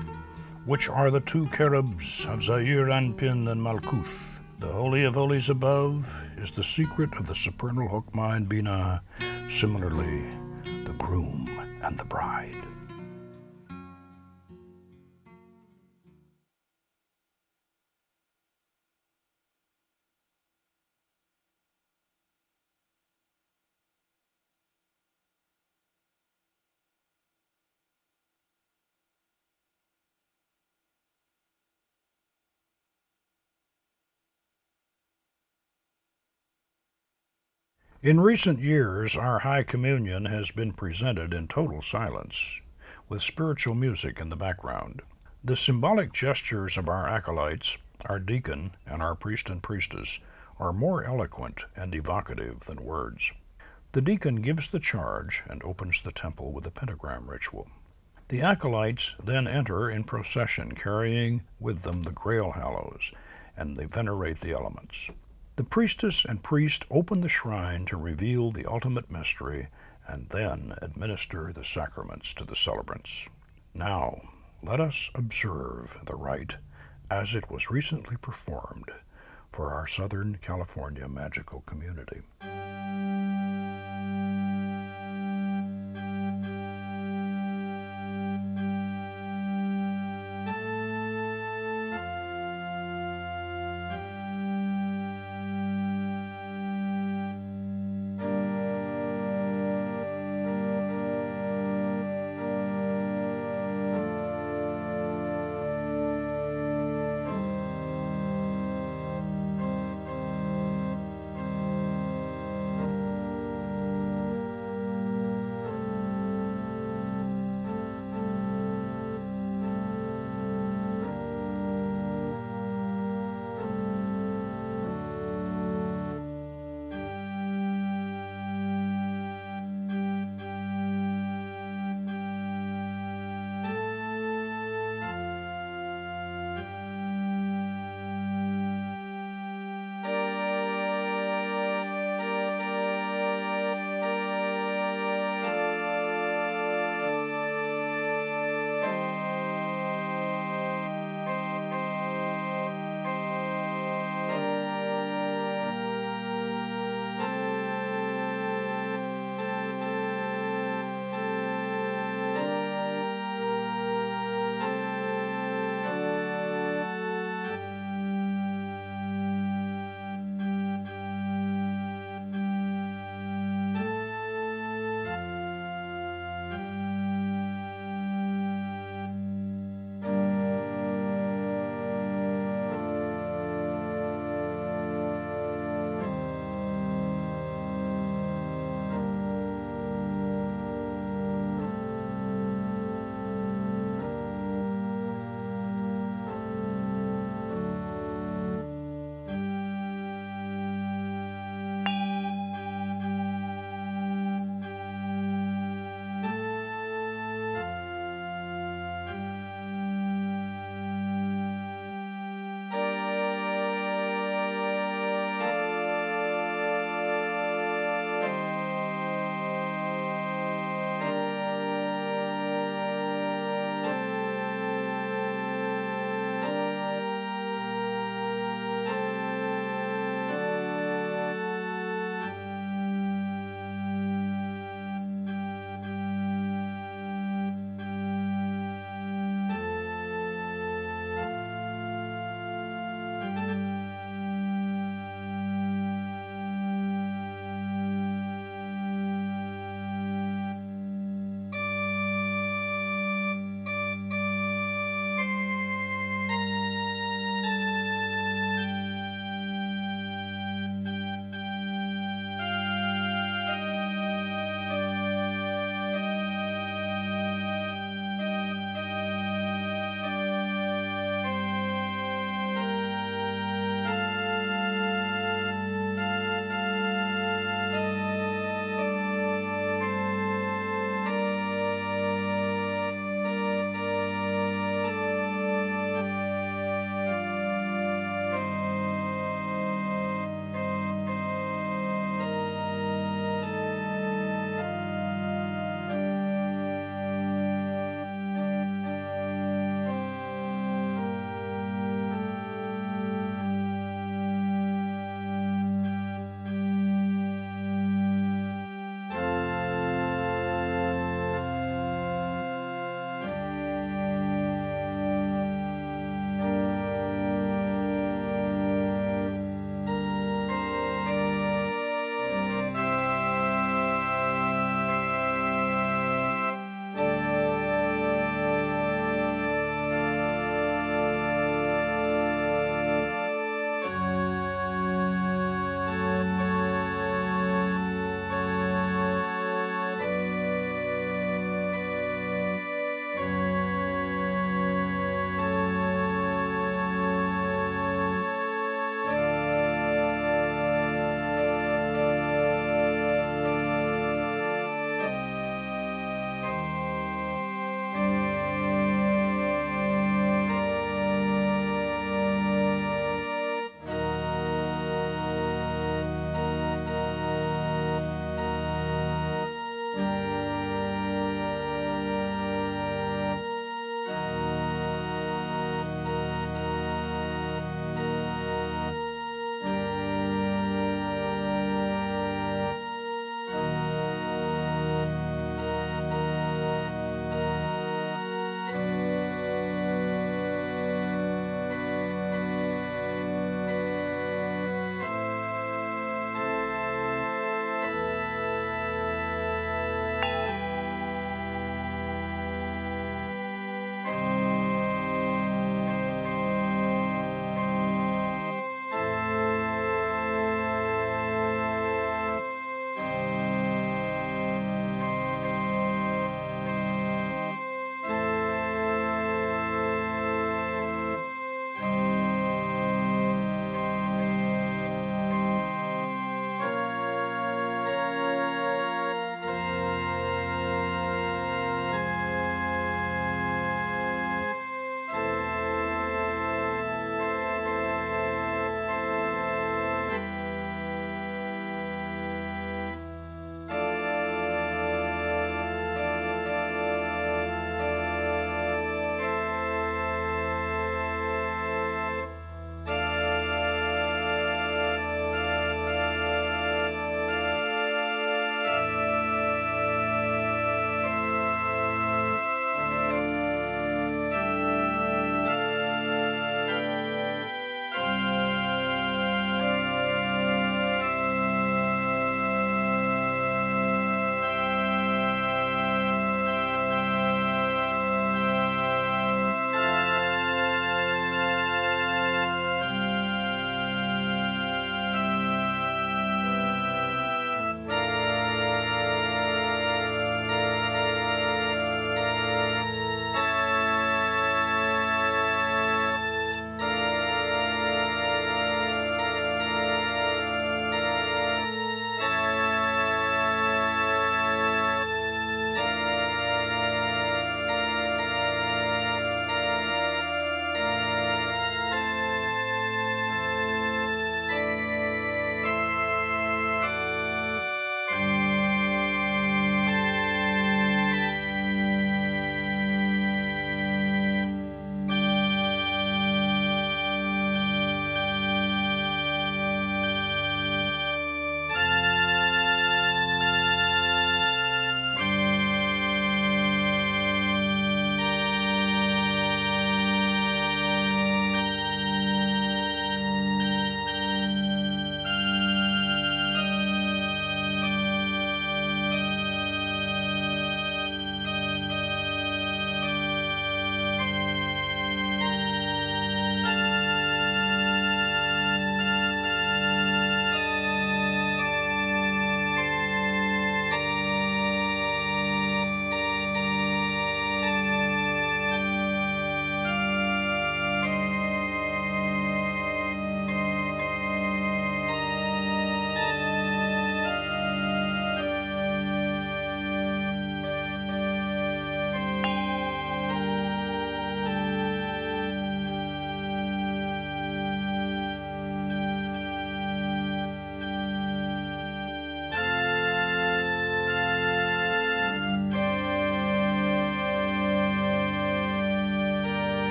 which are the two cherubs of Zair Anpin and Malkuth. The Holy of Holies above is the secret of the supernal Hokmah and Binah, similarly the groom and the bride. In recent years, our High Communion has been presented in total silence, with spiritual music in the background. The symbolic gestures of our acolytes, our deacon, and our priest and priestess are more eloquent and evocative than words. The deacon gives the charge and opens the temple with a pentagram ritual. The acolytes then enter in procession, carrying with them the Grail Hallows, and they venerate the elements. The priestess and priest open the shrine to reveal the ultimate mystery and then administer the sacraments to the celebrants. Now, let us observe the rite as it was recently performed for our Southern California magical community.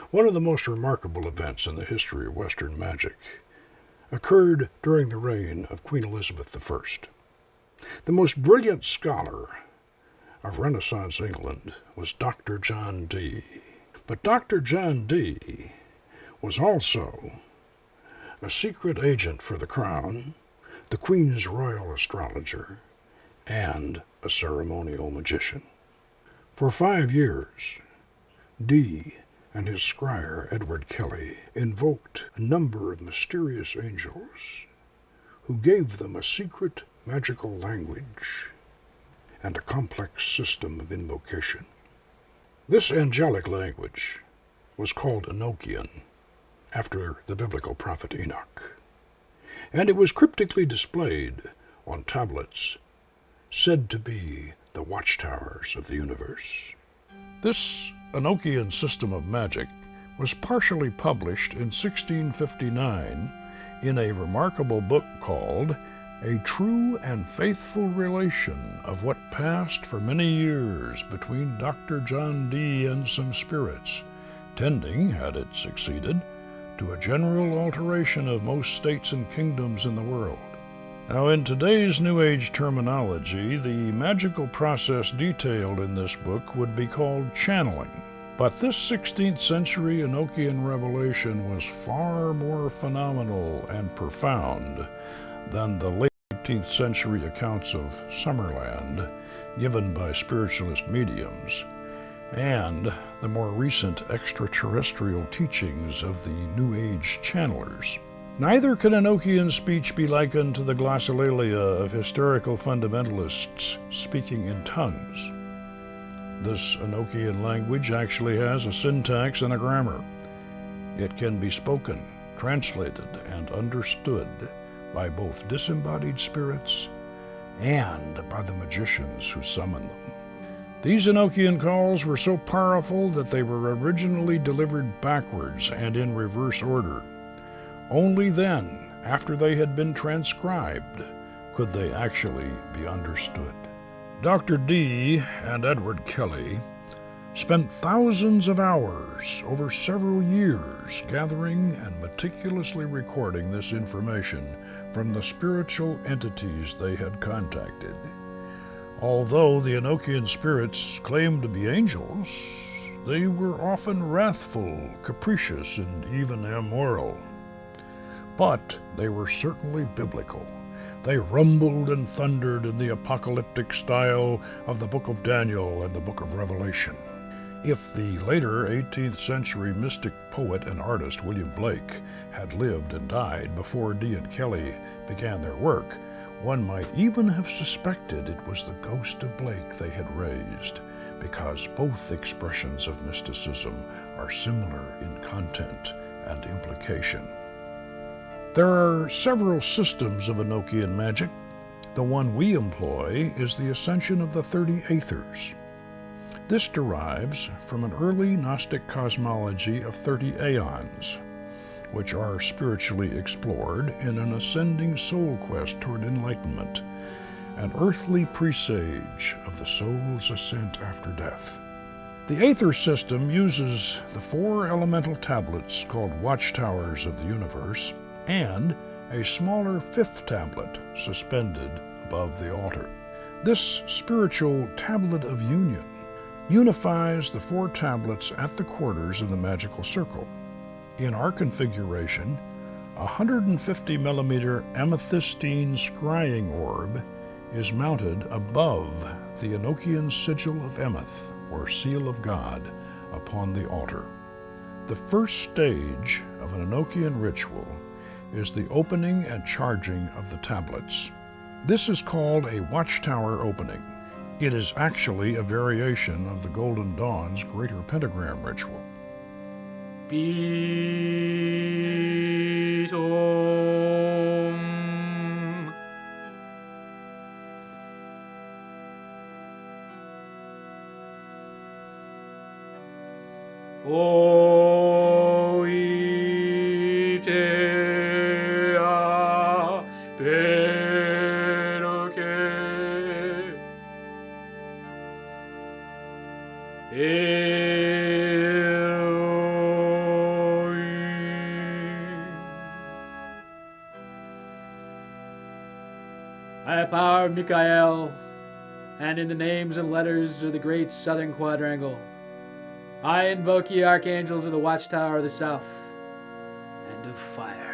One of the most remarkable events in the history of Western magic occurred during the reign of Queen Elizabeth I. The most brilliant scholar of Renaissance England was Dr. John Dee. But Dr. John Dee was also a secret agent for the crown, the Queen's royal astrologer, and a ceremonial magician. For 5 years, Dee and his scribe Edward Kelly invoked a number of mysterious angels who gave them a secret magical language and a complex system of invocation. This angelic language was called Enochian, after the biblical prophet Enoch, and it was cryptically displayed on tablets said to be the Watchtowers of the universe. This Enochian system of magic was partially published in 1659 in a remarkable book called A True and Faithful Relation of What Passed for Many Years Between Dr. John Dee and Some Spirits, tending, had it succeeded, to a general alteration of most states and kingdoms in the world. Now, in today's New Age terminology, the magical process detailed in this book would be called channeling. But this 16th century Enochian revelation was far more phenomenal and profound than the late 18th century accounts of Summerland given by spiritualist mediums, and the more recent extraterrestrial teachings of the New Age channelers. Neither can Enochian speech be likened to the glossolalia of hysterical fundamentalists speaking in tongues. This Enochian language actually has a syntax and a grammar. It can be spoken, translated, and understood by both disembodied spirits and by the magicians who summon them. These Enochian calls were so powerful that they were originally delivered backwards and in reverse order. Only then, after they had been transcribed, could they actually be understood. Dr. Dee and Edward Kelly spent thousands of hours over several years gathering and meticulously recording this information from the spiritual entities they had contacted. Although the Enochian spirits claimed to be angels, they were often wrathful, capricious, and even immoral. But they were certainly biblical. They rumbled and thundered in the apocalyptic style of the Book of Daniel and the Book of Revelation. If the later 18th century mystic poet and artist William Blake had lived and died before Dee and Kelly began their work, one might even have suspected it was the ghost of Blake they had raised, because both expressions of mysticism are similar in content and implication. There are several systems of Enochian magic. The one we employ is the ascension of the 30 Aethers. This derives from an early Gnostic cosmology of 30 aeons, which are spiritually explored in an ascending soul quest toward enlightenment, an earthly presage of the soul's ascent after death. The Aether system uses the 4 elemental tablets called Watchtowers of the universe and a smaller 5th tablet suspended above the altar. This spiritual tablet of union unifies the 4 tablets at the quarters of the magical circle. In our configuration, a 150 millimeter amethystine scrying orb is mounted above the Enochian sigil of Emeth, or seal of God, upon the altar. The first stage of an Enochian ritual is the opening and charging of the tablets. This is called a Watchtower opening. It is actually a variation of the Golden Dawn's Greater Pentagram ritual. Beatum. Oitea peroque. Erum. power of Michael, and in the names and letters of the great southern quadrangle, I invoke ye archangels of the Watchtower of the South and of fire.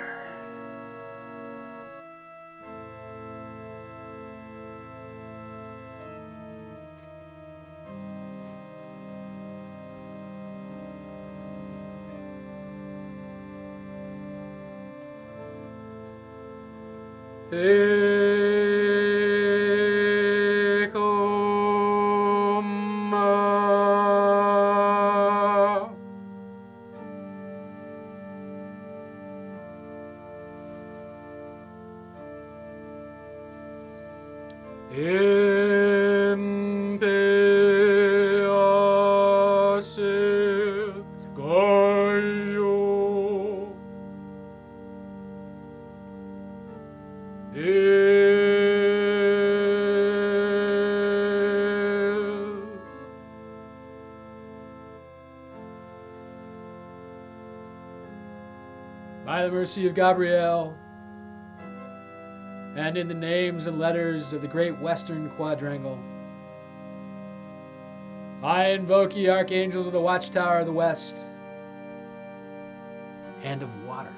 By the mercy of Gabriel, and in the names and letters of the great western quadrangle, I invoke ye archangels of the Watchtower of the West and of water.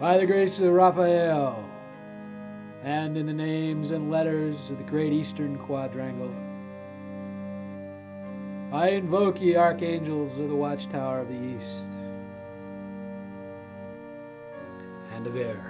By the grace of Raphael, and in the names and letters of the great eastern quadrangle, I invoke ye archangels of the Watchtower of the East and of air.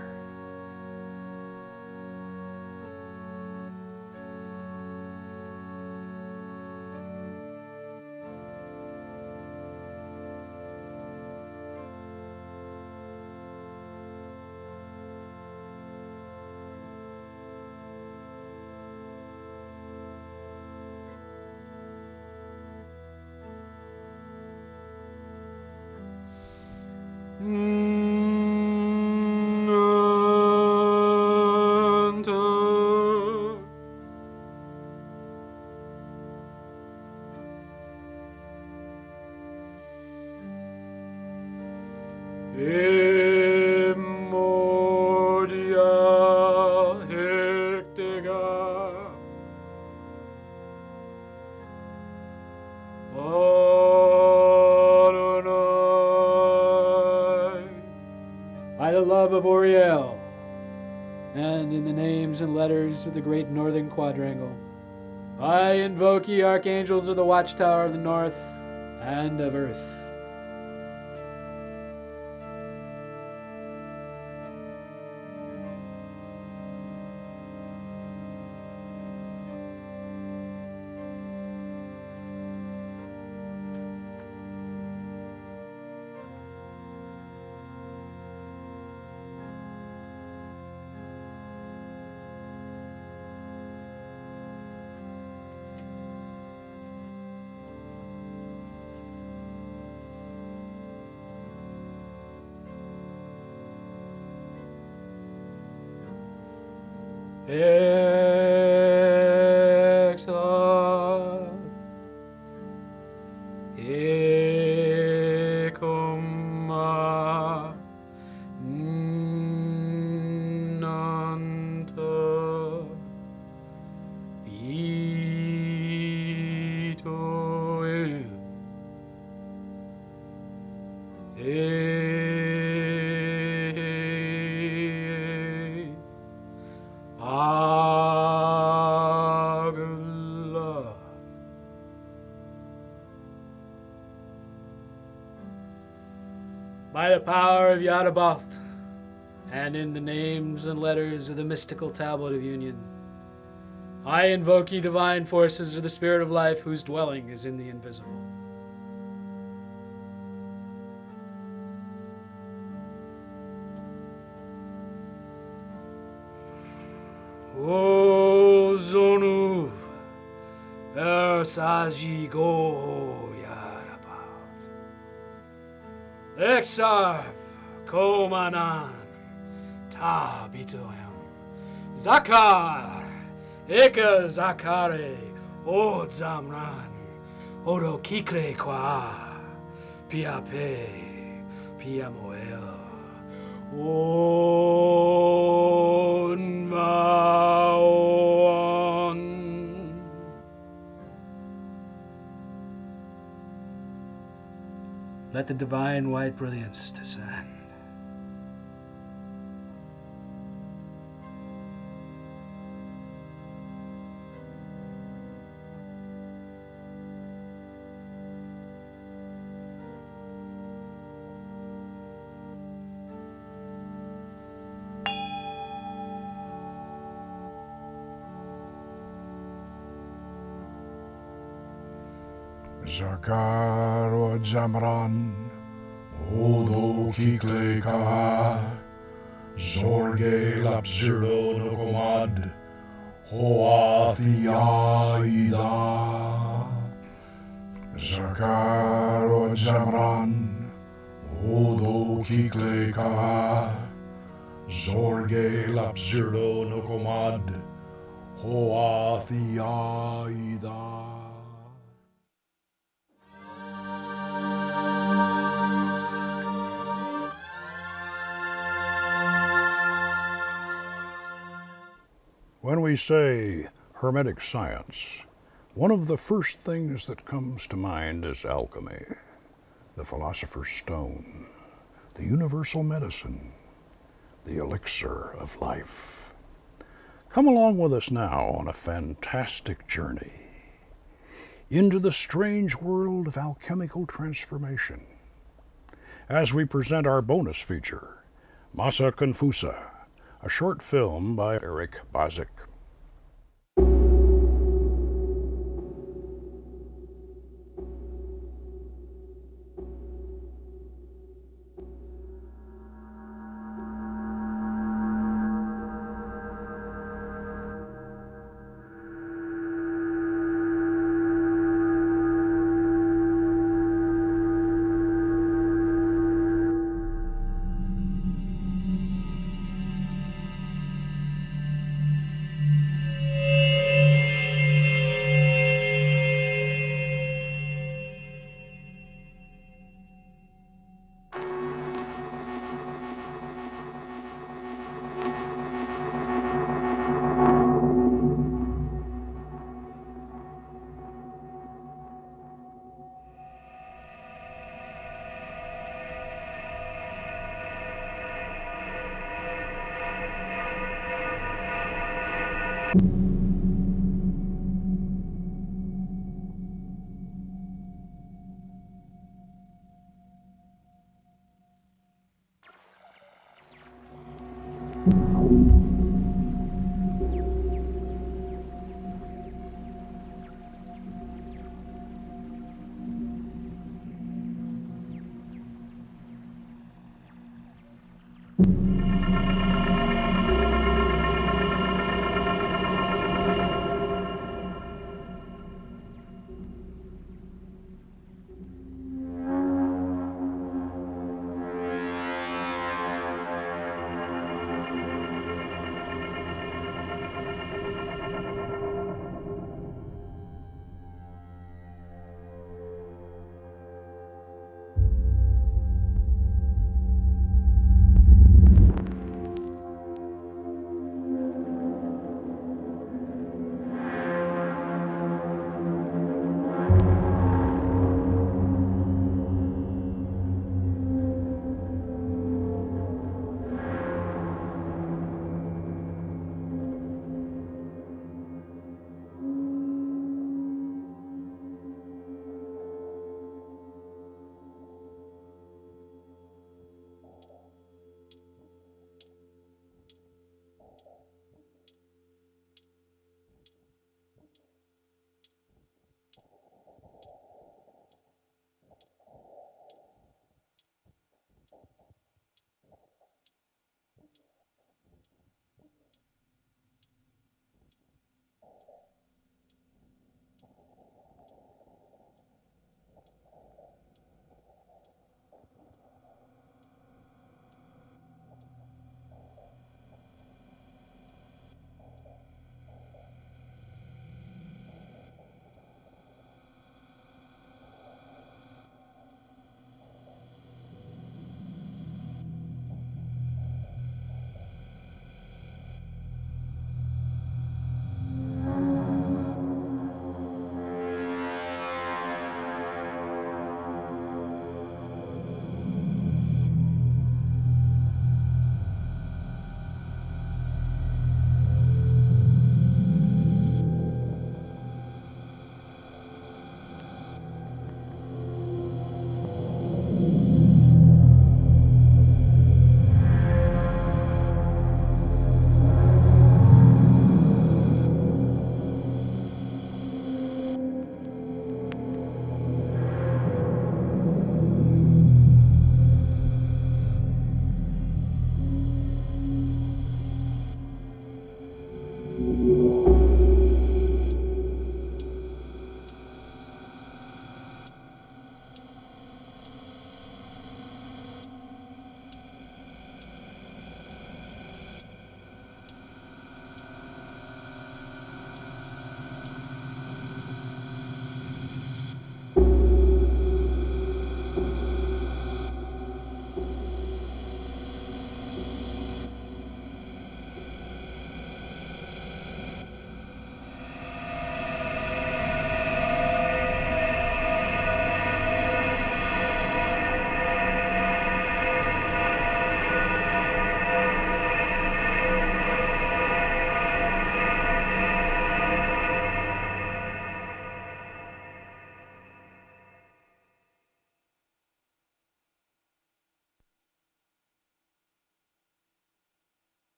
Of Oriel, and in the names and letters of the great northern quadrangle, I invoke ye archangels of the Watchtower of the North and of Earth. Exhale. Ekoma. Nanta. Bitoel. Ah. by the power of Yadabaoth, and in the names and letters of the mystical tablet of union, I invoke ye divine forces of the spirit of life whose dwelling is in the invisible. O Zonu, Ersaji Go Yadabaoth, Exarp Komanan, Tabitohem, Zakar, Eka Zakare, Od Zamran, Odo Kikre Kwa, Piape, Piamoel, Onmaon. Let the divine white brilliance descend. Zakar o Zamran, Odo Kikle Ka, Zorge Lapzirdo Nokomad, Hoathiaida. Zakar o Zamran, Odo Kikle Ka, Zorge Lapzirdo Nokomad, Hoathiaida. When we say Hermetic science, one of the first things that comes to mind is alchemy, the philosopher's stone, the universal medicine, the elixir of life. Come along with us now on a fantastic journey into the strange world of alchemical transformation as we present our bonus feature, Massa Confusa, a short film by Eric Bazik.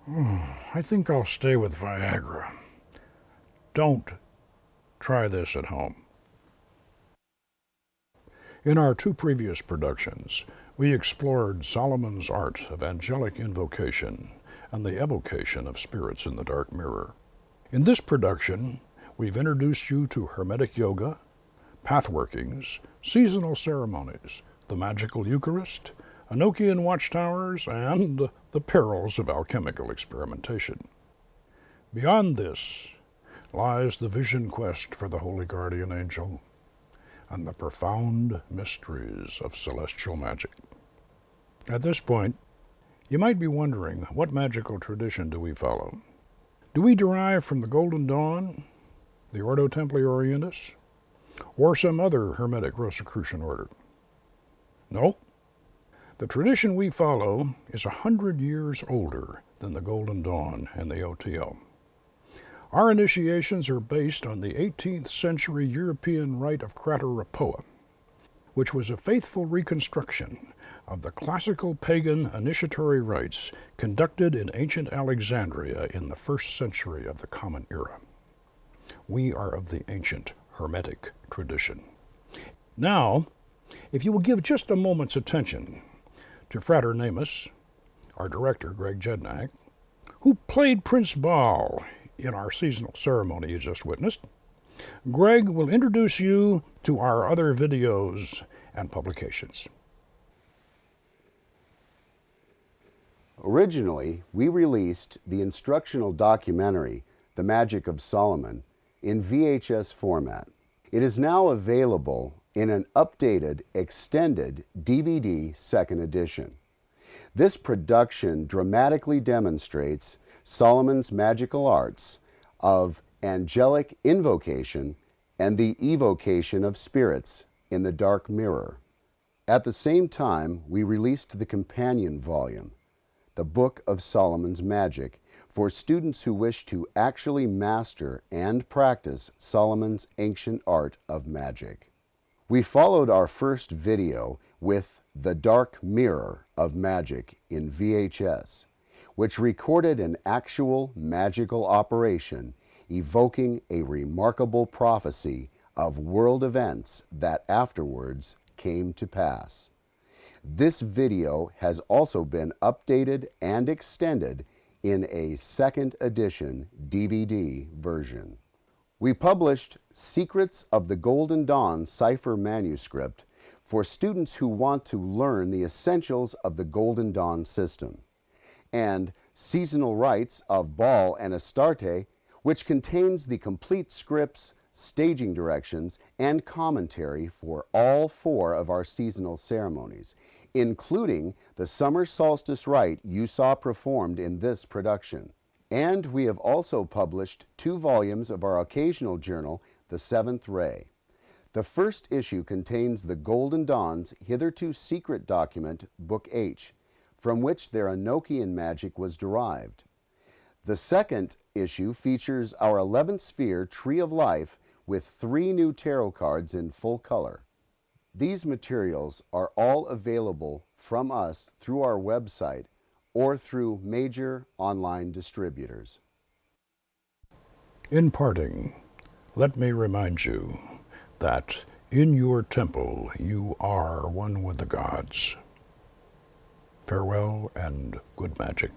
I think I'll stay with Viagra. Don't try this at home. In our two previous productions, we explored Solomon's art of angelic invocation and the evocation of spirits in the dark mirror. In this production, we've introduced you to Hermetic Yoga, pathworkings, seasonal ceremonies, the Magical Eucharist, Enochian Watchtowers, and the perils of alchemical experimentation. Beyond this lies the vision quest for the Holy Guardian Angel and the profound mysteries of celestial magic. At this point, you might be wondering, what magical tradition do we follow? Do we derive from the Golden Dawn, the Ordo Templi Orientis, or some other Hermetic Rosicrucian order? No. The tradition we follow is 100 years older than the Golden Dawn and the OTO. Our initiations are based on the 18th century European rite of Crater-Rapoa, which was a faithful reconstruction of the classical pagan initiatory rites conducted in ancient Alexandria in the 1st century of the Common Era. We are of the ancient Hermetic tradition. Now, if you will give just a moment's attention to Frater Namus, our director, Greg Jednak, who played Prince Baal in our seasonal ceremony you just witnessed, Greg will introduce you to our other videos and publications. Originally, we released the instructional documentary, The Magic of Solomon, in VHS format. It is now available in an updated, extended DVD second edition. This production dramatically demonstrates Solomon's magical arts of angelic invocation and the evocation of spirits in the dark mirror. At the same time, we released the companion volume, The Book of Solomon's Magic, for students who wish to actually master and practice Solomon's ancient art of magic. We followed our first video with The Dark Mirror of Magic in VHS, which recorded an actual magical operation evoking a remarkable prophecy of world events that afterwards came to pass. This video has also been updated and extended in a second edition DVD version. We published Secrets of the Golden Dawn cipher manuscript for students who want to learn the essentials of the Golden Dawn system, and Seasonal Rites of Baal and Astarte, which contains the complete scripts, staging directions, and commentary for all 4 of our seasonal ceremonies, including the summer solstice rite you saw performed in this production. And we have also published 2 volumes of our occasional journal, The Seventh Ray. The first issue contains the Golden Dawn's hitherto secret document, Book H, from which their Enochian magic was derived. The second issue features our 11th sphere Tree of Life with 3 new tarot cards in full color. These materials are all available from us through our website or through major online distributors. In parting, let me remind you that in your temple you are one with the gods. Farewell and good magic.